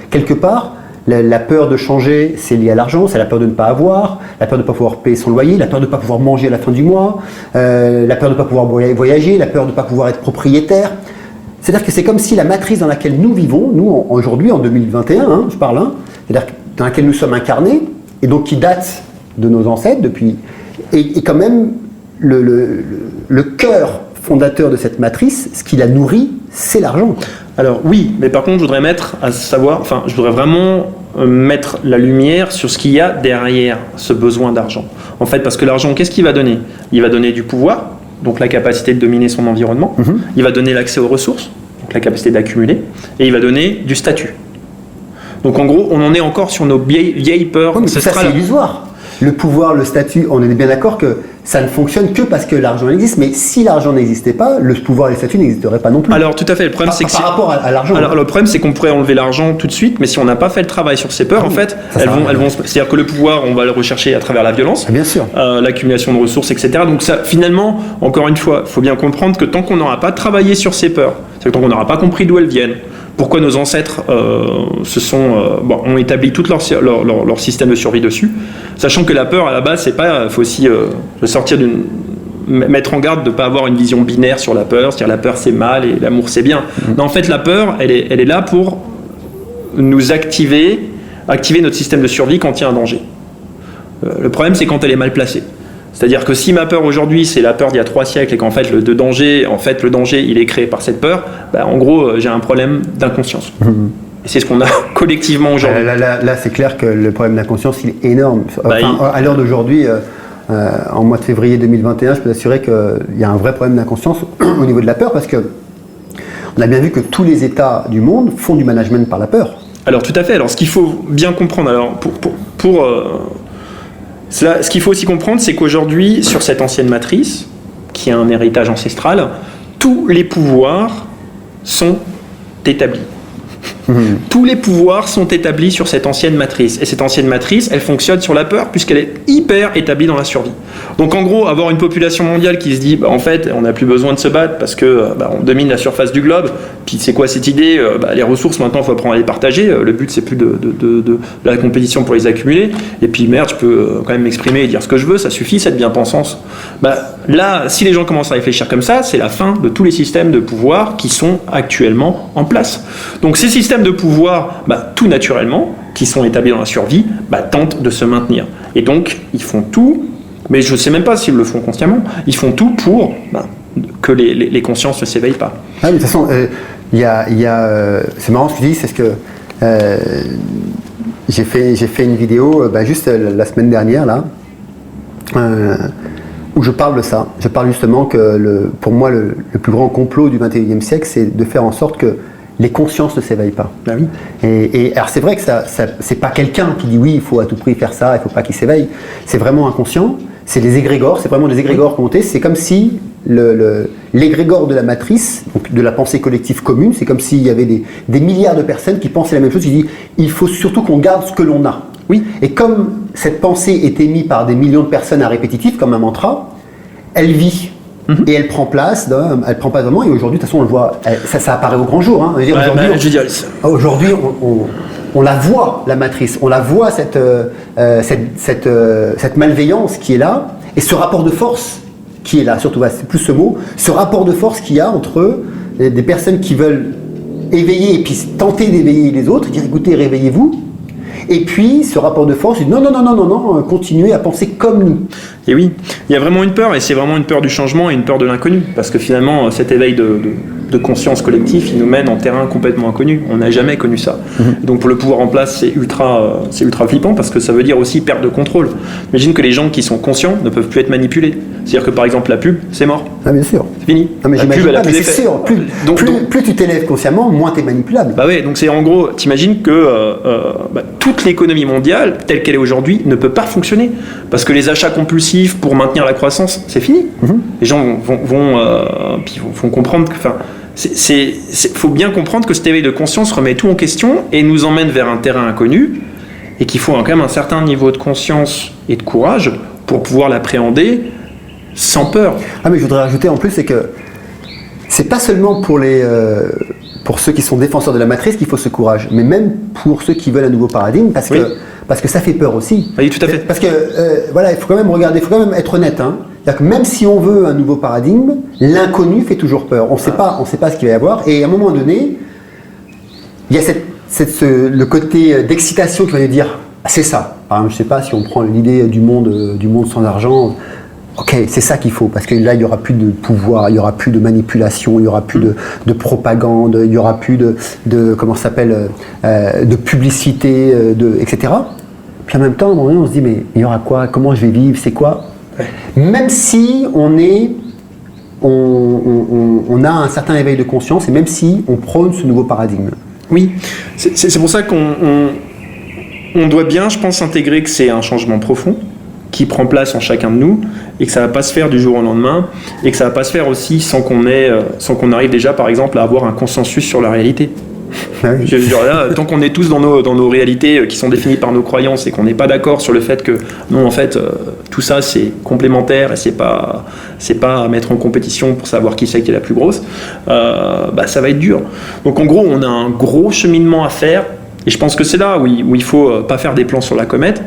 Quelque part, la peur de changer, c'est lié à l'argent, c'est la peur de ne pas avoir, la peur de ne pas pouvoir payer son loyer, la peur de ne pas pouvoir manger à la fin du mois, la peur de ne pas pouvoir voyager, la peur de ne pas pouvoir être propriétaire. C'est-à-dire que c'est comme si la matrice dans laquelle nous vivons, nous aujourd'hui, en 2021, je parle, c'est-à-dire dans laquelle nous sommes incarnés, et donc qui date de nos ancêtres depuis... Et quand même, le cœur fondateur de cette matrice, ce qui la nourrit, c'est l'argent. Alors oui, mais par contre, je voudrais vraiment mettre la lumière sur ce qu'il y a derrière ce besoin d'argent. En fait, parce que l'argent, qu'est-ce qu'il va donner ? Il va donner du pouvoir, donc la capacité de dominer son environnement. Il va donner l'accès aux ressources, donc la capacité d'accumuler. Et il va donner du statut. Donc en gros, on en est encore sur nos vieilles peurs ancestrales. Ça, c'est illusoire. le pouvoir, le statut, on est bien d'accord que ça ne fonctionne que parce que l'argent existe, mais si l'argent n'existait pas, le pouvoir et le statut n'existeraient pas non plus. Alors tout à fait, le problème c'est que par rapport à l'argent. Alors le problème c'est qu'on pourrait enlever l'argent tout de suite, mais si on n'a pas fait le travail sur ces peurs, en fait, elles vont c'est-à-dire que le pouvoir, on va le rechercher à travers la violence, bien sûr, l'accumulation de ressources, etc. Donc ça, finalement, encore une fois, il faut bien comprendre que tant qu'on n'aura pas travaillé sur ces peurs, c'est-à-dire tant qu'on n'aura pas compris d'où elles viennent, pourquoi nos ancêtres ont établi tout leur système de survie dessus, sachant que la peur à la base, c'est pas, faut aussi mettre en garde de ne pas avoir une vision binaire sur la peur, c'est-à-dire la peur c'est mal et l'amour c'est bien. Non, en fait, la peur, elle est là pour nous activer notre système de survie quand il y a un danger. Le problème, c'est quand elle est mal placée. C'est-à-dire que si ma peur aujourd'hui, c'est la peur d'il y a 3 siècles et qu'en fait, le danger, il est créé par cette peur, en gros, j'ai un problème d'inconscience. Et c'est ce qu'on a collectivement aujourd'hui. Là, c'est clair que le problème d'inconscience, il est énorme. À l'heure d'aujourd'hui, en mois de février 2021, je peux vous assurer qu'il y a un vrai problème d'inconscience au niveau de la peur, parce que on a bien vu que tous les États du monde font du management par la peur. Alors tout à fait. Alors ce qu'il faut bien comprendre, ce qu'il faut aussi comprendre, c'est qu'aujourd'hui, sur cette ancienne matrice, qui a un héritage ancestral, tous les pouvoirs sont établis. Tous les pouvoirs sont établis sur cette ancienne matrice. Et cette ancienne matrice, elle fonctionne sur la peur puisqu'elle est hyper établie dans la survie. Donc en gros, avoir une population mondiale qui se dit, en fait, on n'a plus besoin de se battre parce que on domine la surface du globe. Puis c'est quoi cette idée ? Les ressources, maintenant, il faut apprendre à les partager. Le but, c'est plus de la compétition pour les accumuler. Et puis merde, je peux quand même m'exprimer et dire ce que je veux, ça suffit, cette bien-pensance. Là, si les gens commencent à réfléchir comme ça, c'est la fin de tous les systèmes de pouvoir qui sont actuellement en place. Donc ces systèmes de pouvoir, tout naturellement, qui sont établis dans la survie, tentent de se maintenir. Et donc, ils font tout, mais je ne sais même pas s'ils le font consciemment, ils font tout pour que les consciences ne s'éveillent pas. Ah, mais de toute façon, c'est marrant ce que tu dis, c'est ce que j'ai fait une vidéo juste la semaine dernière, là, où je parle de ça. Je parle justement que pour moi, le plus grand complot du 21e siècle, c'est de faire en sorte que les consciences ne s'éveillent pas. Ah oui. Et alors c'est vrai que c'est pas quelqu'un qui dit oui, il faut à tout prix faire ça, il faut pas qu'il s'éveille. C'est vraiment inconscient. C'est les égrégores, c'est vraiment des égrégores comptés. C'est comme si l'égrégore de la matrice, donc de la pensée collective commune, c'est comme s'il y avait des milliards de personnes qui pensaient la même chose, qui disent il faut surtout qu'on garde ce que l'on a. Oui. Et comme cette pensée est émise par des millions de personnes à répétitif, comme un mantra, elle vit. Et elle prend place vraiment, et aujourd'hui, de toute façon, on le voit, ça apparaît au grand jour. Hein. Aujourd'hui, on la voit, la matrice, on la voit, cette malveillance qui est là, et ce rapport de force qui est là, surtout, c'est plus ce mot, ce rapport de force qu'il y a entre des personnes qui veulent éveiller et puis tenter d'éveiller les autres, dire écoutez, réveillez-vous. Et puis, ce rapport de force, non, continuez à penser comme nous. Et oui, il y a vraiment une peur, et c'est vraiment une peur du changement et une peur de l'inconnu. Parce que finalement, cet éveil de conscience collective, il nous mène en terrain complètement inconnu. On n'a jamais connu ça. Donc pour le pouvoir en place, c'est ultra flippant, parce que ça veut dire aussi perte de contrôle. Imagine que les gens qui sont conscients ne peuvent plus être manipulés. C'est-à-dire que par exemple, la pub, c'est mort. Ah bien sûr. C'est fini. Ah, mais la pub, elle a plus c'est d'effet. sûr. Plus tu t'élèves consciemment, moins tu es manipulable. Bah ouais, donc c'est en gros, t'imagines que toute l'économie mondiale, telle qu'elle est aujourd'hui, ne peut pas fonctionner. Parce que les achats compulsifs pour maintenir la croissance, c'est fini. Les gens vont comprendre que... faut bien comprendre que cet éveil de conscience remet tout en question et nous emmène vers un terrain inconnu, et qu'il faut quand même un certain niveau de conscience et de courage pour pouvoir l'appréhender sans peur. Ah mais je voudrais rajouter en plus, c'est que c'est pas seulement pour ceux qui sont défenseurs de la matrice qu'il faut ce courage, mais même pour ceux qui veulent un nouveau paradigme, parce que ça fait peur aussi. Oui, tout à fait. Parce que il faut quand même regarder, il faut quand même être honnête. C'est-à-dire que même si on veut un nouveau paradigme, l'inconnu fait toujours peur. On ne sait pas ce qu'il va y avoir. Et à un moment donné, il y a le côté d'excitation qui va nous dire c'est ça. Par exemple, je ne sais pas si on prend l'idée du monde sans argent. Ok, c'est ça qu'il faut, parce que là, il n'y aura plus de pouvoir, il n'y aura plus de manipulation, il n'y aura plus de propagande, il n'y aura plus de publicité, etc. Puis en même temps, à un moment donné, on se dit, mais il y aura quoi ? Comment je vais vivre ? C'est quoi ? Même si on a un certain éveil de conscience, et même si on prône ce nouveau paradigme. Oui, c'est pour ça qu'on doit bien, je pense, intégrer que c'est un changement profond, qui prend place en chacun de nous, et que ça va pas se faire du jour au lendemain, et que ça va pas se faire aussi sans qu'on arrive déjà, par exemple, à avoir un consensus sur la réalité. Ah oui. Je veux dire, là, tant qu'on est tous dans nos réalités qui sont définies par nos croyances et qu'on n'est pas d'accord sur le fait que non, en fait, tout ça c'est complémentaire et c'est pas à mettre en compétition pour savoir qui c'est qui est la plus grosse, ça va être dur. Donc en gros, on a un gros cheminement à faire, et je pense que c'est là où il faut pas faire des plans sur la comète,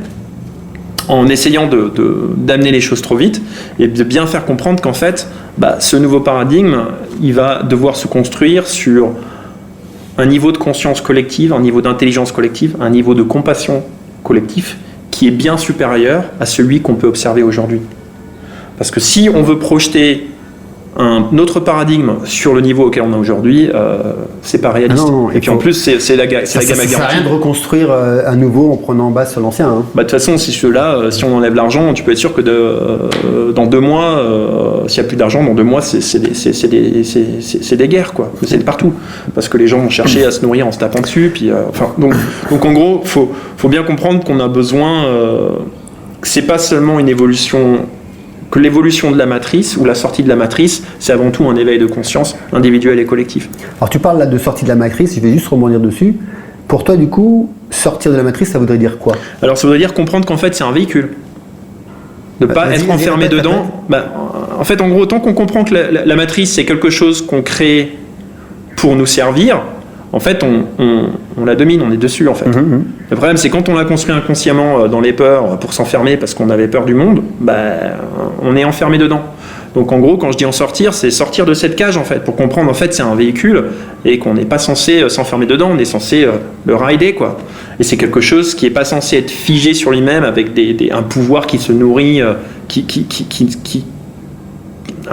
en essayant d'amener les choses trop vite et de bien faire comprendre qu'en fait, ce nouveau paradigme, il va devoir se construire sur un niveau de conscience collective, un niveau d'intelligence collective, un niveau de compassion collectif qui est bien supérieur à celui qu'on peut observer aujourd'hui. Parce que si on veut projeter un autre paradigme sur le niveau auquel on est aujourd'hui, c'est pas réaliste. Ah non, et puis en plus, c'est la gamme à Ça sert à garantie. rien de reconstruire à nouveau en prenant en base sur l'ancien. Hein. De toute façon, si on enlève l'argent, tu peux être sûr que dans 2 mois, s'il n'y a plus d'argent, dans 2 mois, c'est des guerres, quoi. C'est de partout. Parce que les gens vont chercher à se nourrir en se tapant dessus. Puis, donc en gros, faut bien comprendre qu'on a besoin. C'est pas seulement une évolution. Que l'évolution de la matrice ou la sortie de la matrice, c'est avant tout un éveil de conscience individuel et collectif. Alors tu parles là de sortie de la matrice, je vais juste rebondir dessus. Pour toi, du coup, sortir de la matrice, ça voudrait dire quoi? Alors ça voudrait dire comprendre qu'en fait c'est un véhicule. De pas être enfermé dedans. En fait, en gros, tant qu'on comprend que la matrice c'est quelque chose qu'on crée pour nous servir, en fait on la domine, on est dessus en fait. Le problème c'est quand on l'a construit inconsciemment dans les peurs pour s'enfermer parce qu'on avait peur du monde, on est enfermé dedans. Donc en gros, quand je dis en sortir, c'est sortir de cette cage en fait, pour comprendre en fait c'est un véhicule et qu'on n'est pas censé s'enfermer dedans, on est censé le rider quoi. Et c'est quelque chose qui n'est pas censé être figé sur lui-même avec un pouvoir qui se nourrit, un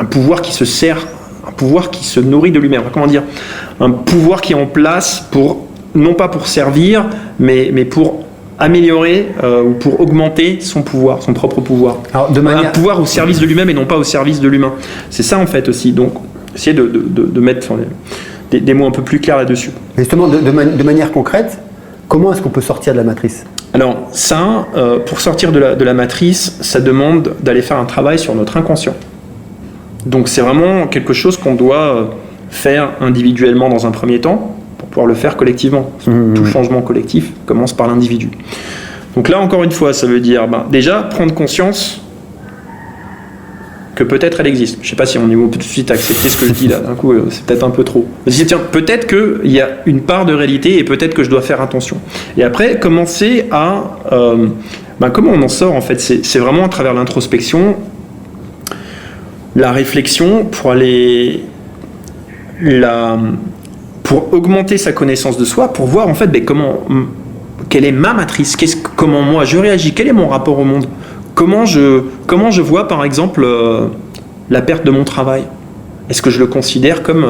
pouvoir qui se sert, un pouvoir qui se nourrit de lui-même. Comment dire ? Un pouvoir qui est en place non pas pour servir, mais pour améliorer ou pour augmenter son pouvoir, son propre pouvoir. Alors, un pouvoir au service de lui-même et non pas au service de l'humain. C'est ça en fait aussi. Donc, essayer de mettre des mots un peu plus clairs là-dessus. Justement, de manière concrète, comment est-ce qu'on peut sortir de la matrice ? Alors ça, pour sortir de la matrice, ça demande d'aller faire un travail sur notre inconscient. Donc c'est vraiment quelque chose qu'on doit faire individuellement dans un premier temps, pour pouvoir le faire collectivement. Tout changement collectif commence par l'individu. Donc là, encore une fois, ça veut dire déjà prendre conscience que peut-être elle existe. Je ne sais pas si on est tout de suite à accepter ce que je dis là, d'un coup c'est peut-être un peu trop. Mais tiens, peut-être qu'il y a une part de réalité et peut-être que je dois faire attention. Et après, commencer à... comment on en sort en fait ? C'est vraiment à travers l'introspection, la réflexion pour augmenter sa connaissance de soi, pour voir en fait quelle est ma matrice, comment moi je réagis, quel est mon rapport au monde, comment je vois par exemple la perte de mon travail. Est-ce que je le considère comme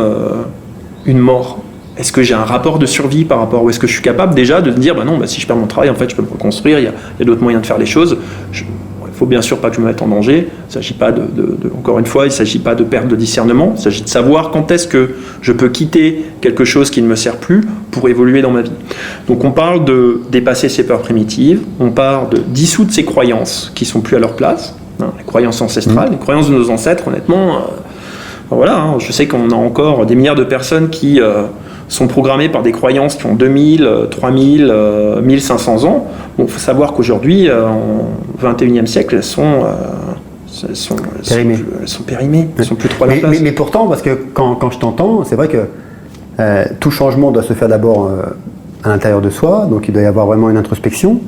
une mort ? Est-ce que j'ai un rapport de survie par rapport, ou est-ce que je suis capable déjà de me dire si je perds mon travail en fait je peux me reconstruire, il y a d'autres moyens de faire les choses. Il faut bien sûr pas que je me mette en danger. Il ne s'agit pas encore une fois, il ne s'agit pas de perte de discernement. Il s'agit de savoir quand est-ce que je peux quitter quelque chose qui ne me sert plus pour évoluer dans ma vie. Donc on parle de dépasser ses peurs primitives, on parle de dissoudre ses croyances qui ne sont plus à leur place, les croyances ancestrales, les croyances de nos ancêtres, honnêtement. Je sais qu'on a encore des milliards de personnes qui sont programmées par des croyances qui ont 2000, 3000, 1500 ans. Bon, il faut savoir qu'aujourd'hui, en 21e siècle, elles sont périmées. Elles sont périmées, elles sont plus trop à leur place. Mais pourtant, parce que quand je t'entends, c'est vrai que tout changement doit se faire d'abord à l'intérieur de soi, donc il doit y avoir vraiment une introspection.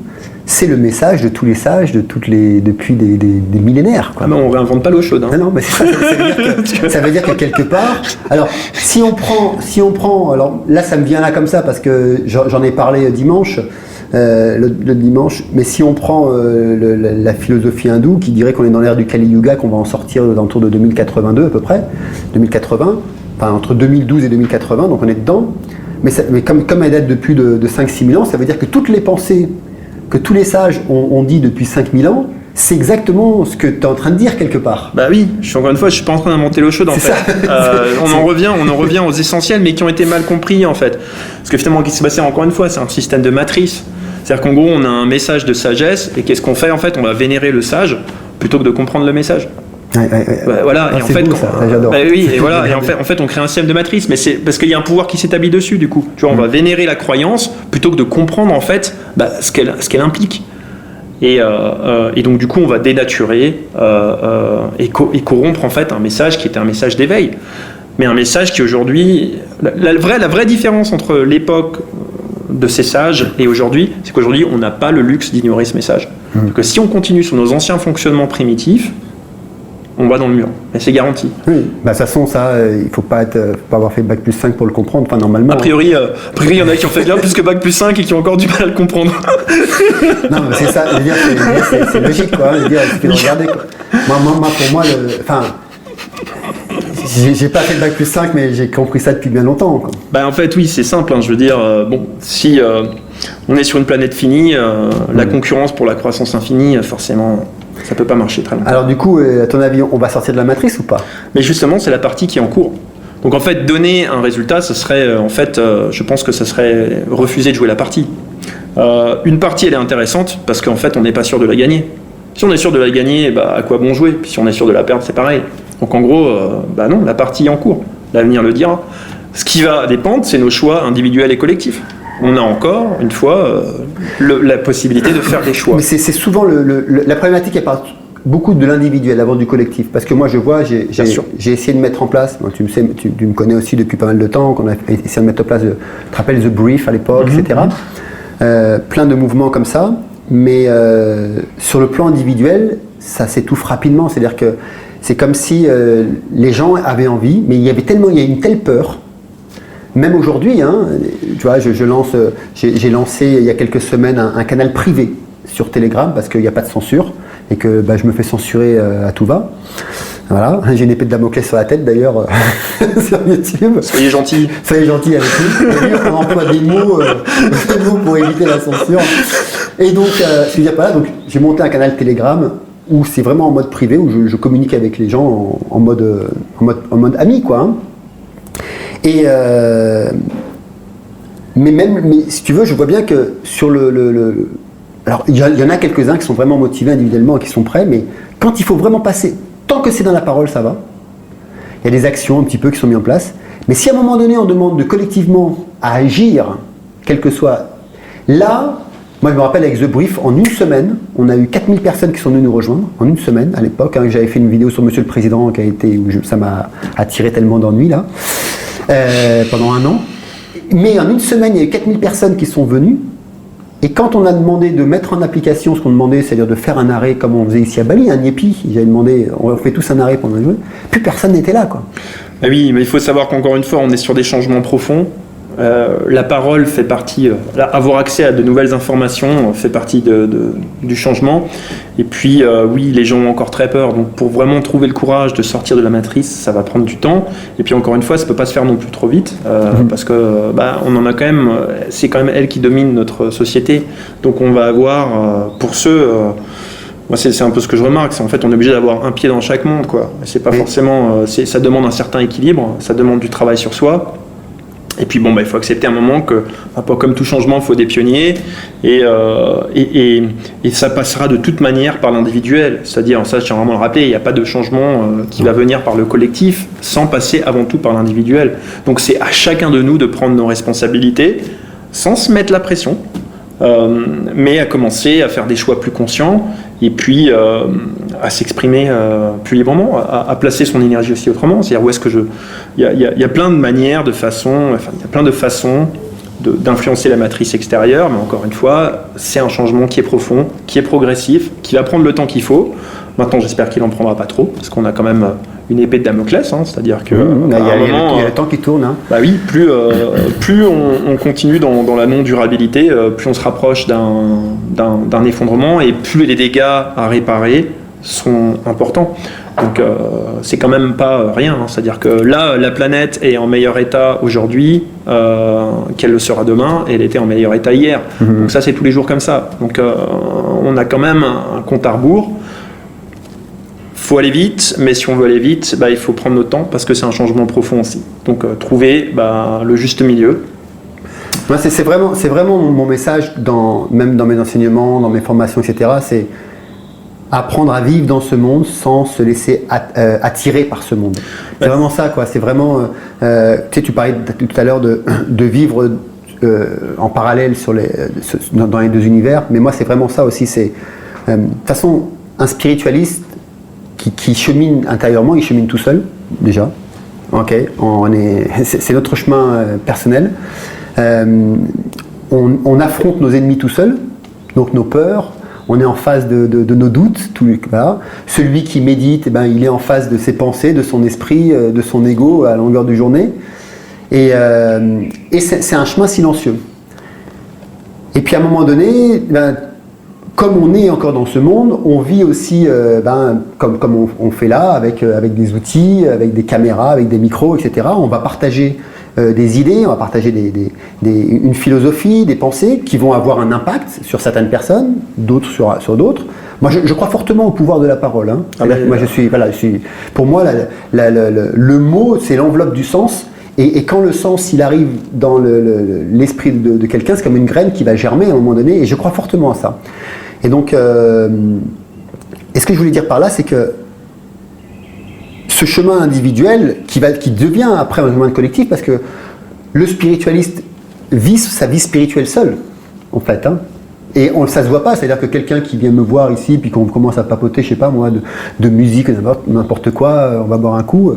C'est le message de tous les sages depuis des millénaires. Quoi. On ne réinvente pas l'eau chaude. Non, mais ça veut dire que quelque part... Alors, si on prend... Alors là, ça me vient là comme ça, parce que j'en ai parlé dimanche, le dimanche, mais si on prend la philosophie hindoue, qui dirait qu'on est dans l'ère du Kali Yuga, qu'on va en sortir autour de 2082 à peu près, 2080, enfin entre 2012 et 2080, donc on est dedans, mais comme elle date de plus de 5-6 000 ans, ça veut dire que toutes les pensées que tous les sages ont dit depuis 5000 ans, c'est exactement ce que tu es en train de dire quelque part. Oui, encore une fois, je suis pas en train d'inventer l'eau chaude en fait. On en revient aux essentiels, mais qui ont été mal compris en fait. Parce que finalement, ce qui s'est passé encore une fois, c'est un système de matrice. C'est-à-dire qu'en gros, on a un message de sagesse, et qu'est-ce qu'on fait en fait? On va vénérer le sage plutôt que de comprendre le message. Voilà, et en fait, beau, ça j'adore. Oui, et voilà, et en fait, on crée un système de matrice, mais c'est parce qu'il y a un pouvoir qui s'établit dessus, du coup. Tu vois, on va vénérer la croyance plutôt que de comprendre en fait ce qu'elle implique. Et donc du coup, on va dénaturer et corrompre en fait un message qui était un message d'éveil, mais un message qui aujourd'hui, la vraie différence entre l'époque de ces sages et aujourd'hui, c'est qu'aujourd'hui, on n'a pas le luxe d'ignorer ce message. Parce que si on continue sur nos anciens fonctionnements primitifs, on va dans le mur, et c'est garanti. Oui, de toute façon, ça, il ne faut pas avoir fait Bac plus 5 pour le comprendre, enfin normalement. A priori, il y en a qui ont fait bien plus que Bac plus 5 et qui ont encore du mal à le comprendre. Non, mais c'est ça, je veux dire, c'est logique, quoi. Je veux dire, il suffit de regarder, quoi. Moi, pour moi, j'ai pas fait le Bac plus 5, mais j'ai compris ça depuis bien longtemps, quoi. En fait, oui, c'est simple, hein, je veux dire, si on est sur une planète finie, la concurrence pour la croissance infinie, forcément... ça peut pas marcher très longtemps. Alors du coup, à ton avis, on va sortir de la matrice ou pas? Mais justement, c'est la partie qui est en cours. Donc en fait, donner un résultat, ce serait, je pense que ça serait refuser de jouer la partie. Une partie, elle est intéressante parce qu'en fait, on n'est pas sûr de la gagner. Si on est sûr de la gagner, à quoi bon jouer? Puis si on est sûr de la perdre, c'est pareil. Donc en gros, non, la partie est en cours. L'avenir le dira. Ce qui va dépendre, c'est nos choix individuels et collectifs. On a encore, une fois, la possibilité de faire des choix. Mais c'est souvent la problématique, elle part beaucoup de l'individuel avant du collectif. Parce que moi, je vois, j'ai essayé de mettre en place, tu me connais aussi depuis pas mal de temps, qu'on a essayé de mettre en place, tu te rappelles The Brief à l'époque, etc. Plein de mouvements comme ça. Mais sur le plan individuel, ça s'étouffe rapidement. C'est-à-dire que c'est comme si les gens avaient envie, mais il y a une telle peur. Même aujourd'hui, hein, tu vois, j'ai lancé il y a quelques semaines un canal privé sur Telegram parce qu'il n'y a pas de censure et que je me fais censurer à tout va. Voilà, j'ai une épée de Damoclès sur la tête d'ailleurs sur YouTube. Soyez gentils. Soyez gentils avec nous. On emploie des mots pour éviter la censure. Et donc, ce que je veux dire, donc j'ai monté un canal Telegram où c'est vraiment en mode privé, où je communique avec les gens en mode ami, quoi. Hein. Et mais si tu veux, je vois bien que sur alors il y en a quelques-uns qui sont vraiment motivés individuellement et qui sont prêts, mais quand il faut vraiment passer, tant que c'est dans la parole, ça va. Il y a des actions un petit peu qui sont mises en place. Mais si à un moment donné on demande collectivement à agir, quel que soit, là, moi je me rappelle avec The Brief, en une semaine, on a eu 4000 personnes qui sont venues nous rejoindre, en une semaine à l'époque, hein, j'avais fait une vidéo sur Monsieur le Président ça m'a attiré tellement d'ennuis là. Pendant un an. Mais en une semaine, il y a eu 4000 personnes qui sont venues. Et quand on a demandé de mettre en application ce qu'on demandait, c'est-à-dire de faire un arrêt comme on faisait ici à Bali, un Niepi, j'avais demandé, on fait tous un arrêt pendant une journée, plus personne n'était là, quoi. Oui, mais il faut savoir qu'encore une fois, on est sur des changements profonds. La parole fait partie, avoir accès à de nouvelles informations fait partie du changement. Et puis, oui, les gens ont encore très peur. Donc, pour vraiment trouver le courage de sortir de la matrice, ça va prendre du temps. Et puis, encore une fois, ça peut pas se faire non plus trop vite, parce que on en a quand même. C'est quand même elle qui domine notre société. Donc, on va avoir, pour ceux. Moi, c'est un peu ce que je remarque, c'est en fait on est obligé d'avoir un pied dans chaque monde, quoi. C'est pas forcément. Ça demande un certain équilibre, ça demande du travail sur soi. Et puis il faut accepter un moment que, comme tout changement, il faut des pionniers, et ça passera de toute manière par l'individuel. C'est-à-dire, ça je tiens vraiment à le rappeler, il n'y a pas de changement qui va venir par le collectif sans passer avant tout par l'individuel. Donc c'est à chacun de nous de prendre nos responsabilités sans se mettre la pression, mais à commencer à faire des choix plus conscients, et puis à s'exprimer plus librement, à placer son énergie aussi autrement. C'est-à-dire où est-ce que il y a plein de manières, il y a plein de façons d'influencer la matrice extérieure, mais encore une fois, c'est un changement qui est profond, qui est progressif, qui va prendre le temps qu'il faut. Maintenant, j'espère qu'il n'en prendra pas trop, parce qu'on a quand même une épée de Damoclès, hein, c'est-à-dire que il y a le temps qui tourne. Hein. Oui, plus on continue dans la non-durabilité, plus on se rapproche d'un effondrement, et plus les dégâts à réparer sont importants. Donc c'est quand même pas rien, hein. C'est-à-dire que là, la planète est en meilleur état aujourd'hui qu'elle le sera demain, et elle était en meilleur état hier. Donc ça, c'est tous les jours comme ça. Donc on a quand même un compte à rebours. Faut aller vite, mais si on veut aller vite, il faut prendre notre temps, parce que c'est un changement profond aussi. Donc trouver le juste milieu. Moi, c'est vraiment mon message, même dans mes enseignements, dans mes formations, etc. C'est apprendre à vivre dans ce monde sans se laisser attirer par ce monde. C'est vraiment ça, quoi. C'est vraiment... tu parlais tout à l'heure de vivre en parallèle dans les deux univers, mais moi, c'est vraiment ça aussi. C'est, de toute façon, un spiritualiste qui chemine intérieurement, il chemine tout seul, déjà. Okay. C'est notre chemin personnel. On affronte nos ennemis tout seul, donc nos peurs. On est en face de nos doutes. Voilà. Celui qui médite, il est en face de ses pensées, de son esprit, de son ego à longueur de journée. Et c'est un chemin silencieux. Et puis à un moment donné, comme on est encore dans ce monde, on vit aussi comme on fait là, avec des outils, avec des caméras, avec des micros, etc. On va partager des idées, on va partager une philosophie, des pensées qui vont avoir un impact sur certaines personnes, d'autres sur d'autres. Moi, je crois fortement au pouvoir de la parole. Hein. Moi, pour moi, le mot, c'est l'enveloppe du sens. Et quand le sens, il arrive dans l'esprit de quelqu'un, c'est comme une graine qui va germer à un moment donné. Et je crois fortement à ça. Et donc, et ce que je voulais dire par là, c'est que ce chemin individuel qui devient après un chemin collectif, parce que le spiritualiste vit sa vie spirituelle seul, en fait. Hein. Et ça se voit pas, c'est-à-dire que quelqu'un qui vient me voir ici, puis qu'on commence à papoter, je sais pas moi, de musique, n'importe quoi, on va boire un coup,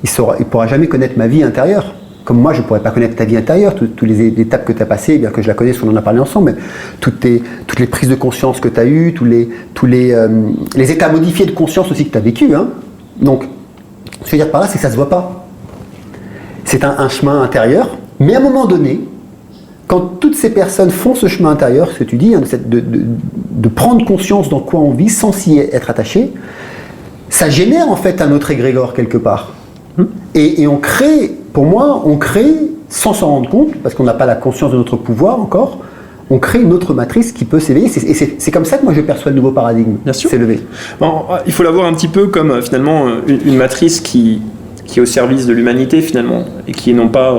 il pourra jamais connaître ma vie intérieure. Comme moi, je ne pourrais pas connaître ta vie intérieure, toutes les étapes que tu as passées, bien que je la connaisse, on en a parlé ensemble, mais toutes les prises de conscience que tu as eues, tous les états modifiés de conscience aussi que tu as vécu. Hein. Donc, ce que je veux dire par là, c'est que ça ne se voit pas. C'est un chemin intérieur, mais à un moment donné, quand toutes ces personnes font ce chemin intérieur, ce que tu dis, hein, de prendre conscience dans quoi on vit sans s'y être attaché, ça génère en fait un autre égrégore quelque part. Et on crée, pour moi, sans s'en rendre compte, parce qu'on n'a pas la conscience de notre pouvoir encore, on crée une autre matrice qui peut s'éveiller. Et c'est comme ça que moi je perçois le nouveau paradigme s'élever. Bon, il faut la voir un petit peu comme finalement une matrice qui est au service de l'humanité finalement, et qui est non pas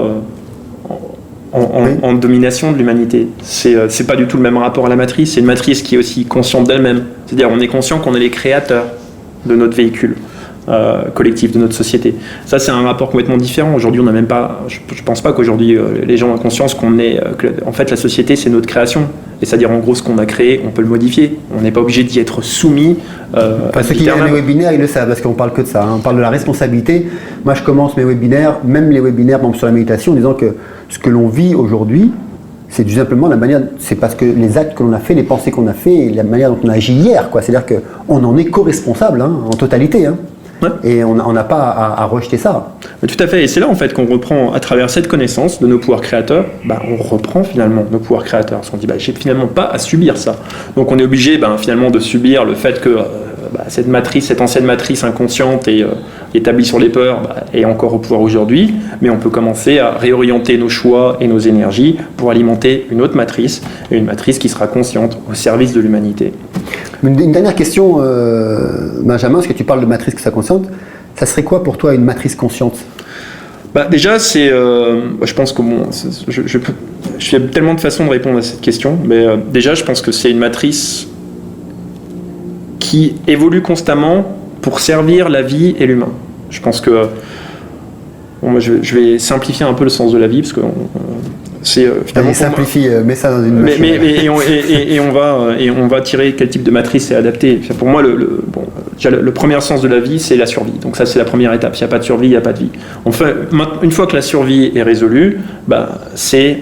en domination de l'humanité. C'est pas du tout le même rapport à la matrice. C'est une matrice qui est aussi consciente d'elle-même. C'est-à-dire on est conscient qu'on est les créateurs de notre véhicule. Collectif de notre société. Ça, c'est un rapport complètement différent. Aujourd'hui, on n'a même pas. Je pense pas qu'aujourd'hui les gens ont conscience que en fait, la société, c'est notre création. Et c'est-à-dire, en gros, ce qu'on a créé, on peut le modifier. On n'est pas obligé d'y être soumis. Ceux qui viennent à mes webinaires, ils le savent, parce qu'on parle que de ça. Hein. On parle de la responsabilité. Moi, je commence mes webinaires, même les webinaires, par exemple, sur la méditation, en disant que ce que l'on vit aujourd'hui, c'est tout simplement la manière. C'est parce que les actes que l'on a fait, les pensées qu'on a fait, et la manière dont on a agi hier, quoi. C'est-à-dire qu'on en est co-responsable, hein, en totalité. Hein. Ouais. Et on n'a pas à rejeter ça. Tout à fait, et c'est là en fait qu'on reprend à travers cette connaissance de nos pouvoirs créateurs, on reprend finalement nos pouvoirs créateurs. Parce qu'on dit, j'ai finalement pas à subir ça. Donc on est obligé finalement de subir le fait que cette ancienne matrice inconsciente et établie sur les peurs est encore au pouvoir aujourd'hui, mais on peut commencer à réorienter nos choix et nos énergies pour alimenter une autre matrice, et une matrice qui sera consciente au service de l'humanité. Une dernière question, Benjamin, parce que tu parles de matrice qui soit consciente, ça serait quoi pour toi une matrice consciente ? Déjà, c'est, je pense que je fais tellement de façons de répondre à cette question, mais déjà, je pense que c'est une matrice qui évolue constamment pour servir la vie et l'humain. Je pense que je vais simplifier un peu le sens de la vie, parce que c'est finalement simplifie, mets ça dans une machine. Et on va tirer quel type de matrice est adapté. Pour moi, le premier sens de la vie, c'est la survie. Donc ça, c'est la première étape. S'il n'y a pas de survie, il n'y a pas de vie. Une fois que la survie est résolue, c'est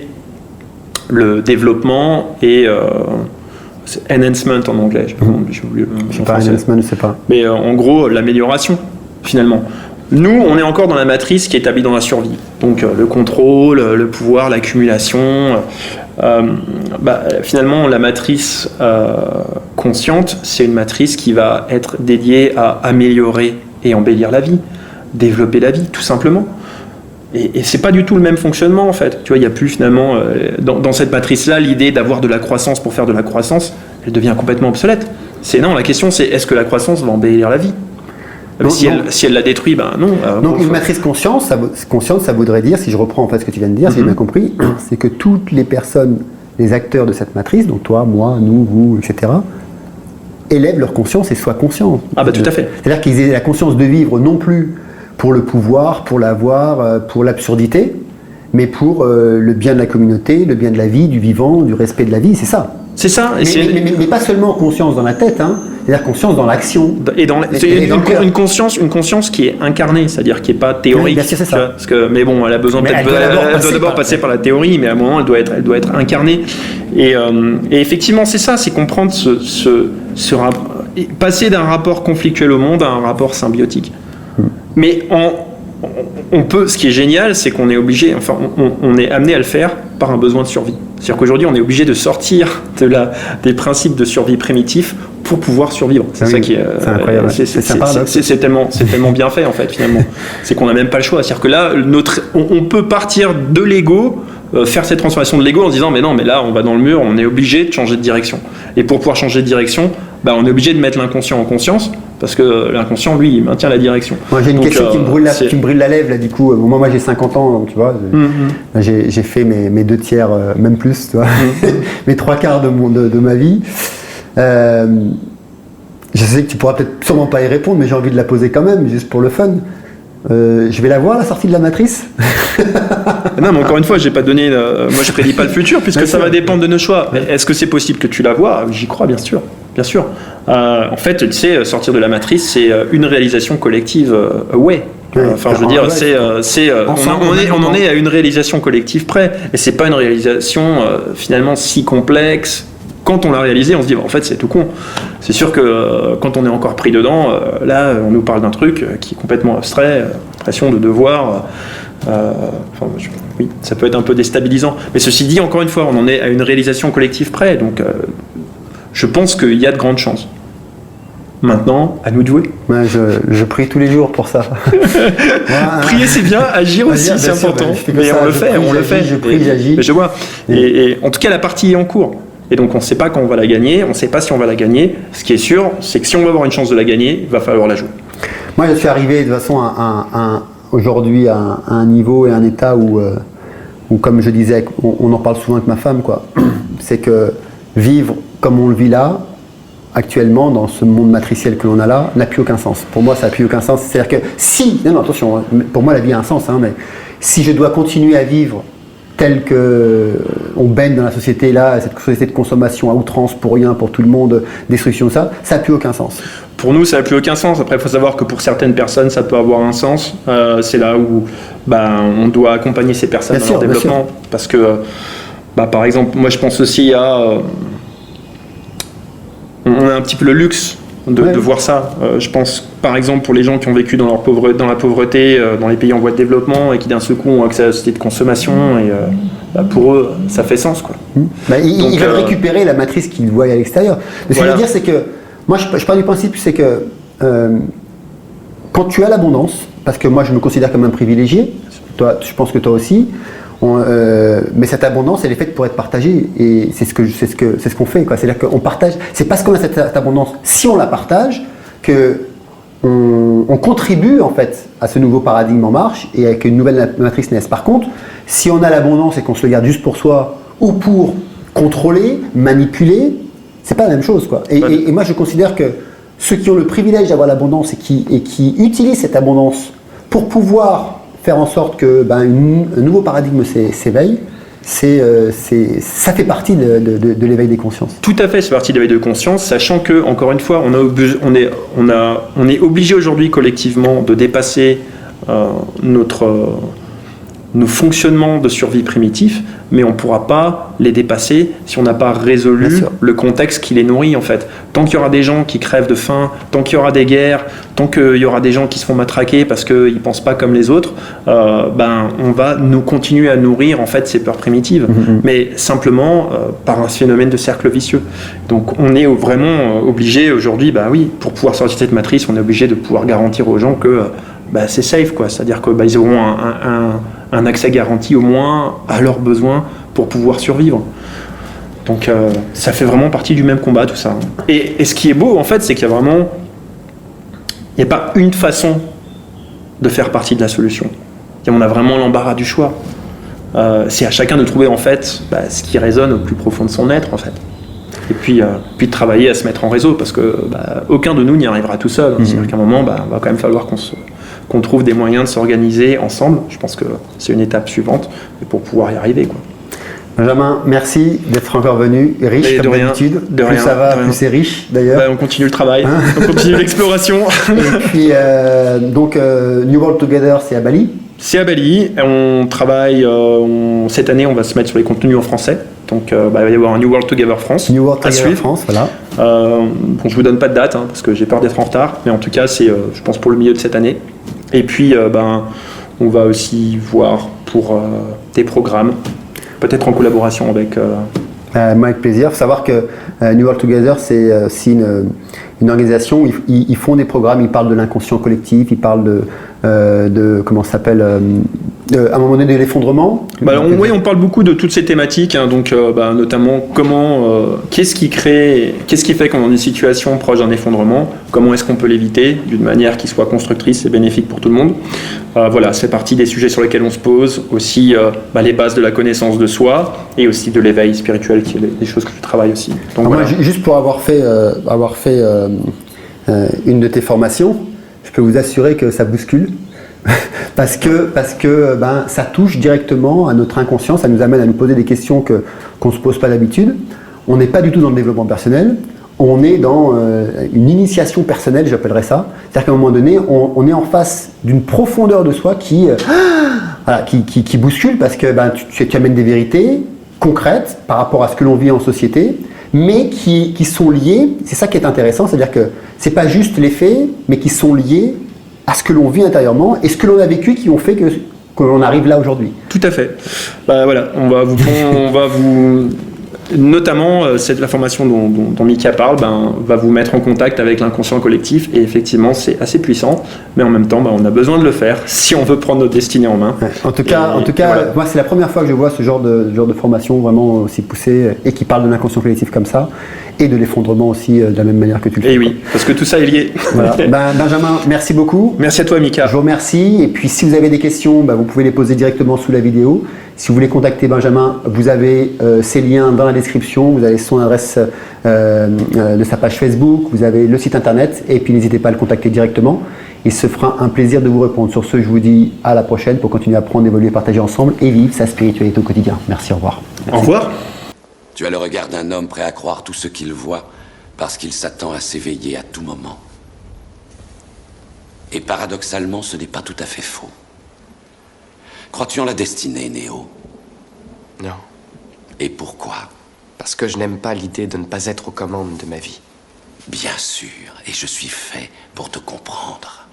le développement et enhancement en anglais. J'ai oublié. Enhancement, je sais pas. Mais en gros, l'amélioration, finalement. Nous, on est encore dans la matrice qui est établie dans la survie. Donc le contrôle, le pouvoir, l'accumulation. Finalement, la matrice consciente, c'est une matrice qui va être dédiée à améliorer et embellir la vie, développer la vie, tout simplement. Et c'est pas du tout le même fonctionnement, en fait. Tu vois, il n'y a plus finalement, dans cette matrice-là, l'idée d'avoir de la croissance pour faire de la croissance, elle devient complètement obsolète. Non, la question c'est, est-ce que la croissance va embellir la vie ? Si elle la détruit, ben non. Donc une matrice consciente, ça voudrait dire, si je reprends en fait ce que tu viens de dire, si j'ai bien compris, c'est que toutes les personnes, les acteurs de cette matrice, donc toi, moi, nous, vous, etc., élèvent leur conscience et soient conscients. Ah bah tout à fait. C'est-à-dire qu'ils aient la conscience de vivre non plus pour le pouvoir, pour l'avoir, pour l'absurdité, mais pour le bien de la communauté, le bien de la vie, du vivant, du respect de la vie, c'est ça. C'est ça. Mais pas seulement conscience dans la tête, hein, c'est-à-dire conscience dans l'action. Et dans une conscience qui est incarnée, c'est-à-dire qui n'est pas théorique. Oui, bien sûr, c'est ça. Mais bon, elle a besoin elle doit d'abord passer par la théorie, mais à un moment, elle doit être incarnée. Et effectivement, c'est ça, c'est comprendre passer d'un rapport conflictuel au monde à un rapport symbiotique. Mais on peut, ce qui est génial, c'est qu'on est obligé, enfin, on est amené à le faire par un besoin de survie. C'est-à-dire qu'aujourd'hui, on est obligé de sortir des principes de survie primitifs pour pouvoir survivre. C'est ça qui est. C'est incroyable. C'est tellement bien fait, en fait, finalement. C'est qu'on n'a même pas le choix. C'est-à-dire que là, on peut partir de l'ego, faire cette transformation de l'ego en se disant mais non, mais là, on va dans le mur, on est obligé de changer de direction. Et pour pouvoir changer de direction, on est obligé de mettre l'inconscient en conscience. Parce que l'inconscient, lui, il maintient la direction. Moi, j'ai une question qui me brûle la lèvre, là, du coup. Moi, j'ai 50 ans, donc, tu vois. J'ai fait mes 2 tiers, même plus, tu vois. Mes 3 quarts de ma vie. Je sais que tu pourras peut-être sûrement pas y répondre, mais j'ai envie de la poser quand même, juste pour le fun. Je vais la voir, la sortie de la matrice. Non, mais encore une fois, j'ai pas donné. Moi, je prédis pas le futur, puisque ça va dépendre de nos choix. Ouais. Est-ce que c'est possible que tu la vois ? J'y crois, bien sûr. Bien sûr. En fait, tu sais, sortir de la matrice, c'est une réalisation collective. Enfin, je veux dire, on en est à une réalisation collective près, et c'est pas une réalisation finalement si complexe. Quand on l'a réalisé, on se dit en fait c'est tout con. C'est sûr que quand on est encore pris dedans, là on nous parle d'un truc qui est complètement abstrait, pression de devoir. Oui, ça peut être un peu déstabilisant. Mais ceci dit, encore une fois, on en est à une réalisation collective près, donc je pense qu'il y a de grandes chances. Maintenant, à nous de jouer. Ouais, je prie tous les jours pour ça. Prier c'est bien, agir aussi c'est important. Mais on le fait. Je prie, j'agis. Mais je vois. Et en tout cas, la partie est en cours. Et donc on ne sait pas quand on va la gagner, on ne sait pas si on va la gagner. Ce qui est sûr, c'est que si on veut avoir une chance de la gagner, il va falloir la jouer. Moi, je suis arrivé de toute façon aujourd'hui à un niveau et un état où comme je disais, on en parle souvent avec ma femme, quoi. C'est que vivre comme on le vit là, actuellement, dans ce monde matriciel que l'on a là, n'a plus aucun sens. Pour moi, ça n'a plus aucun sens. C'est-à-dire que si, non, attention, pour moi la vie a un sens, hein, mais si je dois continuer à vivre tel qu'on baigne dans la société là, cette société de consommation à outrance pour rien, pour tout le monde, destruction, ça n'a plus aucun sens. Pour nous, ça n'a plus aucun sens. Après, il faut savoir que pour certaines personnes, ça peut avoir un sens. C'est là où on doit accompagner ces personnes dans leur développement. Parce que, par exemple, moi je pense aussi à... on a un petit peu le luxe de voir ça. Je pense, par exemple, pour les gens qui ont vécu dans la pauvreté, dans les pays en voie de développement et qui d'un seul coup ont accès à la société de consommation, et pour eux, ça fait sens, quoi. Ils veulent récupérer la matrice qu'ils voient à l'extérieur. Mais ce que je veux dire, c'est que, moi, je pars du principe, c'est que quand tu as l'abondance, parce que moi, je me considère comme un privilégié, toi, je pense que toi aussi, mais cette abondance, elle est faite pour être partagée, et c'est ce qu'on fait, quoi. C'est-à-dire qu'on partage. C'est parce qu'on a cette abondance, si on la partage, que on contribue en fait à ce nouveau paradigme en marche et à qu'une nouvelle matrice naisse. Par contre, si on a l'abondance et qu'on se le garde juste pour soi ou pour contrôler, manipuler, c'est pas la même chose, quoi. Et moi, je considère que ceux qui ont le privilège d'avoir l'abondance et qui utilisent cette abondance pour pouvoir faire en sorte que un nouveau paradigme s'éveille, ça fait partie de l'éveil des consciences. Tout à fait, c'est partie de l'éveil de conscience, sachant que, encore une fois, on est obligé aujourd'hui collectivement de dépasser nos fonctionnements de survie primitifs, mais on ne pourra pas les dépasser si on n'a pas résolu le contexte qui les nourrit, en fait. Tant qu'il y aura des gens qui crèvent de faim, tant qu'il y aura des guerres, tant qu'il y aura des gens qui se font matraquer parce qu'ils ne pensent pas comme les autres, on va nous continuer à nourrir en fait ces peurs primitives, mais simplement par un phénomène de cercle vicieux. Donc on est vraiment obligé aujourd'hui, pour pouvoir sortir de cette matrice, on est obligé de pouvoir garantir aux gens que c'est safe, quoi. C'est-à-dire qu'ils auront un accès garanti au moins à leurs besoins pour pouvoir survivre. Donc ça fait vraiment partie du même combat, tout ça. Et ce qui est beau, en fait, c'est qu'il y a vraiment n'y a pas une façon de faire partie de la solution. On a vraiment l'embarras du choix. C'est à chacun de trouver en fait ce qui résonne au plus profond de son être en fait. Et puis de travailler à se mettre en réseau parce que aucun de nous n'y arrivera tout seul. C'est-à-dire qu'à un moment, va quand même falloir qu'on trouve des moyens de s'organiser ensemble. Je pense que c'est une étape suivante pour pouvoir y arriver, quoi. Benjamin, merci d'être encore venu, riche comme d'habitude. Plus ça va, plus c'est riche d'ailleurs. On continue le travail, on continue l'exploration. Et puis New World Together, c'est à Bali. C'est à Bali, on travaille, cette année on va se mettre sur les contenus en français, donc il va y avoir un New World Together France. New World Together France, voilà. Je vous donne pas de date parce que j'ai peur d'être en retard, mais en tout cas c'est je pense pour le milieu de cette année. Et puis on va aussi voir pour des programmes, peut-être en collaboration avec... Moi avec plaisir. Il faut savoir que New World Together c'est aussi une organisation où ils font des programmes, ils parlent de l'inconscient collectif, ils parlent de comment ça s'appelle à un moment donné de l'effondrement. On parle beaucoup de toutes ces thématiques, donc notamment qu'est-ce qui fait qu'on est dans une situation proche d'un effondrement, comment est-ce qu'on peut l'éviter d'une manière qui soit constructrice et bénéfique pour tout le monde. Ça fait partie des sujets sur lesquels on se pose, aussi les bases de la connaissance de soi et aussi de l'éveil spirituel, qui est des choses que je travaille aussi. Donc, moi, juste pour avoir fait une de tes formations, je peux vous assurer que ça bouscule. parce que ça touche directement à notre inconscient, ça nous amène à nous poser des questions qu'on ne se pose pas d'habitude. On n'est pas du tout dans le développement personnel, on est dans une initiation personnelle, j'appellerais ça. C'est-à-dire qu'à un moment donné, on est en face d'une profondeur de soi qui bouscule parce que tu amènes des vérités concrètes par rapport à ce que l'on vit en société, mais qui sont liées, c'est ça qui est intéressant, c'est-à-dire que c'est pas juste les faits, mais qui sont liés à ce que l'on vit intérieurement et ce que l'on a vécu qui ont fait que l'on arrive là aujourd'hui. Tout à fait. On va vous notamment c'est la formation dont Mika parle, va vous mettre en contact avec l'inconscient collectif et effectivement c'est assez puissant, mais en même temps on a besoin de le faire si on veut prendre notre destinée en main. Ouais. En tout cas, voilà. Moi c'est la première fois que je vois ce genre de formation vraiment aussi poussée et qui parle de l'inconscient collectif comme ça. Et de l'effondrement aussi de la même manière que tu le fais. Et oui, parce que tout ça est lié. Voilà. Benjamin, merci beaucoup. Merci à toi, Mika. Je vous remercie. Et puis, si vous avez des questions, vous pouvez les poser directement sous la vidéo. Si vous voulez contacter Benjamin, vous avez ses liens dans la description. Vous avez son adresse de sa page Facebook. Vous avez le site internet. Et puis, n'hésitez pas à le contacter directement. Il se fera un plaisir de vous répondre. Sur ce, je vous dis à la prochaine pour continuer à apprendre, évoluer, partager ensemble et vivre sa spiritualité au quotidien. Merci, au revoir. Merci. Au revoir. Tu as le regard d'un homme prêt à croire tout ce qu'il voit parce qu'il s'attend à s'éveiller à tout moment. Et paradoxalement, ce n'est pas tout à fait faux. Crois-tu en la destinée, Néo? Non. Et pourquoi? Parce que je n'aime pas l'idée de ne pas être aux commandes de ma vie. Bien sûr, et je suis fait pour te comprendre.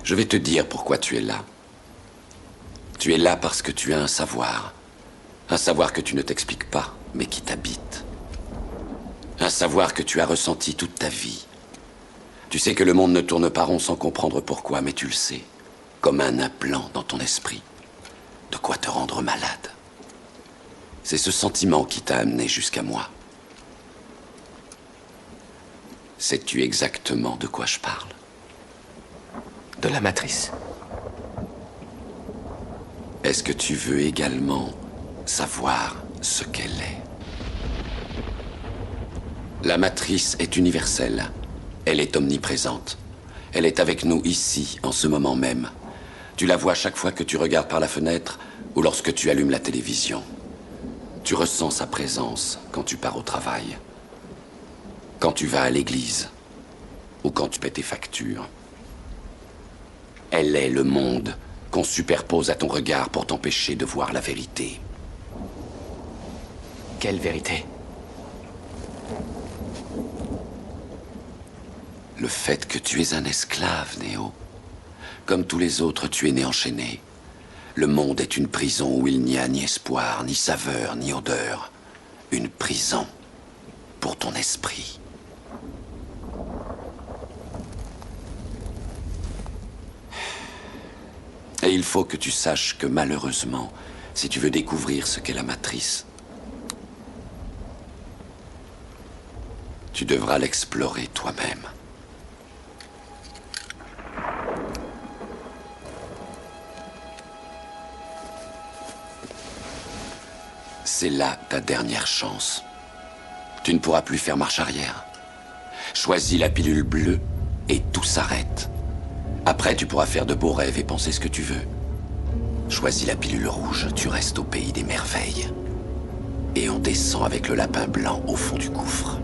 Je vais te dire pourquoi tu es là. Tu es là parce que tu as un savoir que tu ne t'expliques pas, mais qui t'habite. Un savoir que tu as ressenti toute ta vie. Tu sais que le monde ne tourne pas rond sans comprendre pourquoi, mais tu le sais, comme un implant dans ton esprit. De quoi te rendre malade. C'est ce sentiment qui t'a amené jusqu'à moi. Sais-tu exactement de quoi je parle? De la matrice. Est-ce que tu veux également savoir ce qu'elle est? La matrice est universelle. Elle est omniprésente. Elle est avec nous ici, en ce moment même. Tu la vois chaque fois que tu regardes par la fenêtre ou lorsque tu allumes la télévision. Tu ressens sa présence quand tu pars au travail, quand tu vas à l'église ou quand tu paies tes factures. Elle est le monde qu'on superpose à ton regard pour t'empêcher de voir la vérité. Quelle vérité? Le fait que tu es un esclave, Néo. Comme tous les autres, tu es né enchaîné. Le monde est une prison où il n'y a ni espoir, ni saveur, ni odeur. Une prison pour ton esprit. Et il faut que tu saches que malheureusement, si tu veux découvrir ce qu'est la matrice, Tu devras l'explorer toi-même. C'est là ta dernière chance. Tu ne pourras plus faire marche arrière. Choisis la pilule bleue et tout s'arrête. Après, tu pourras faire de beaux rêves et penser ce que tu veux. Choisis la pilule rouge, tu restes au pays des merveilles. Et on descend avec le lapin blanc au fond du gouffre.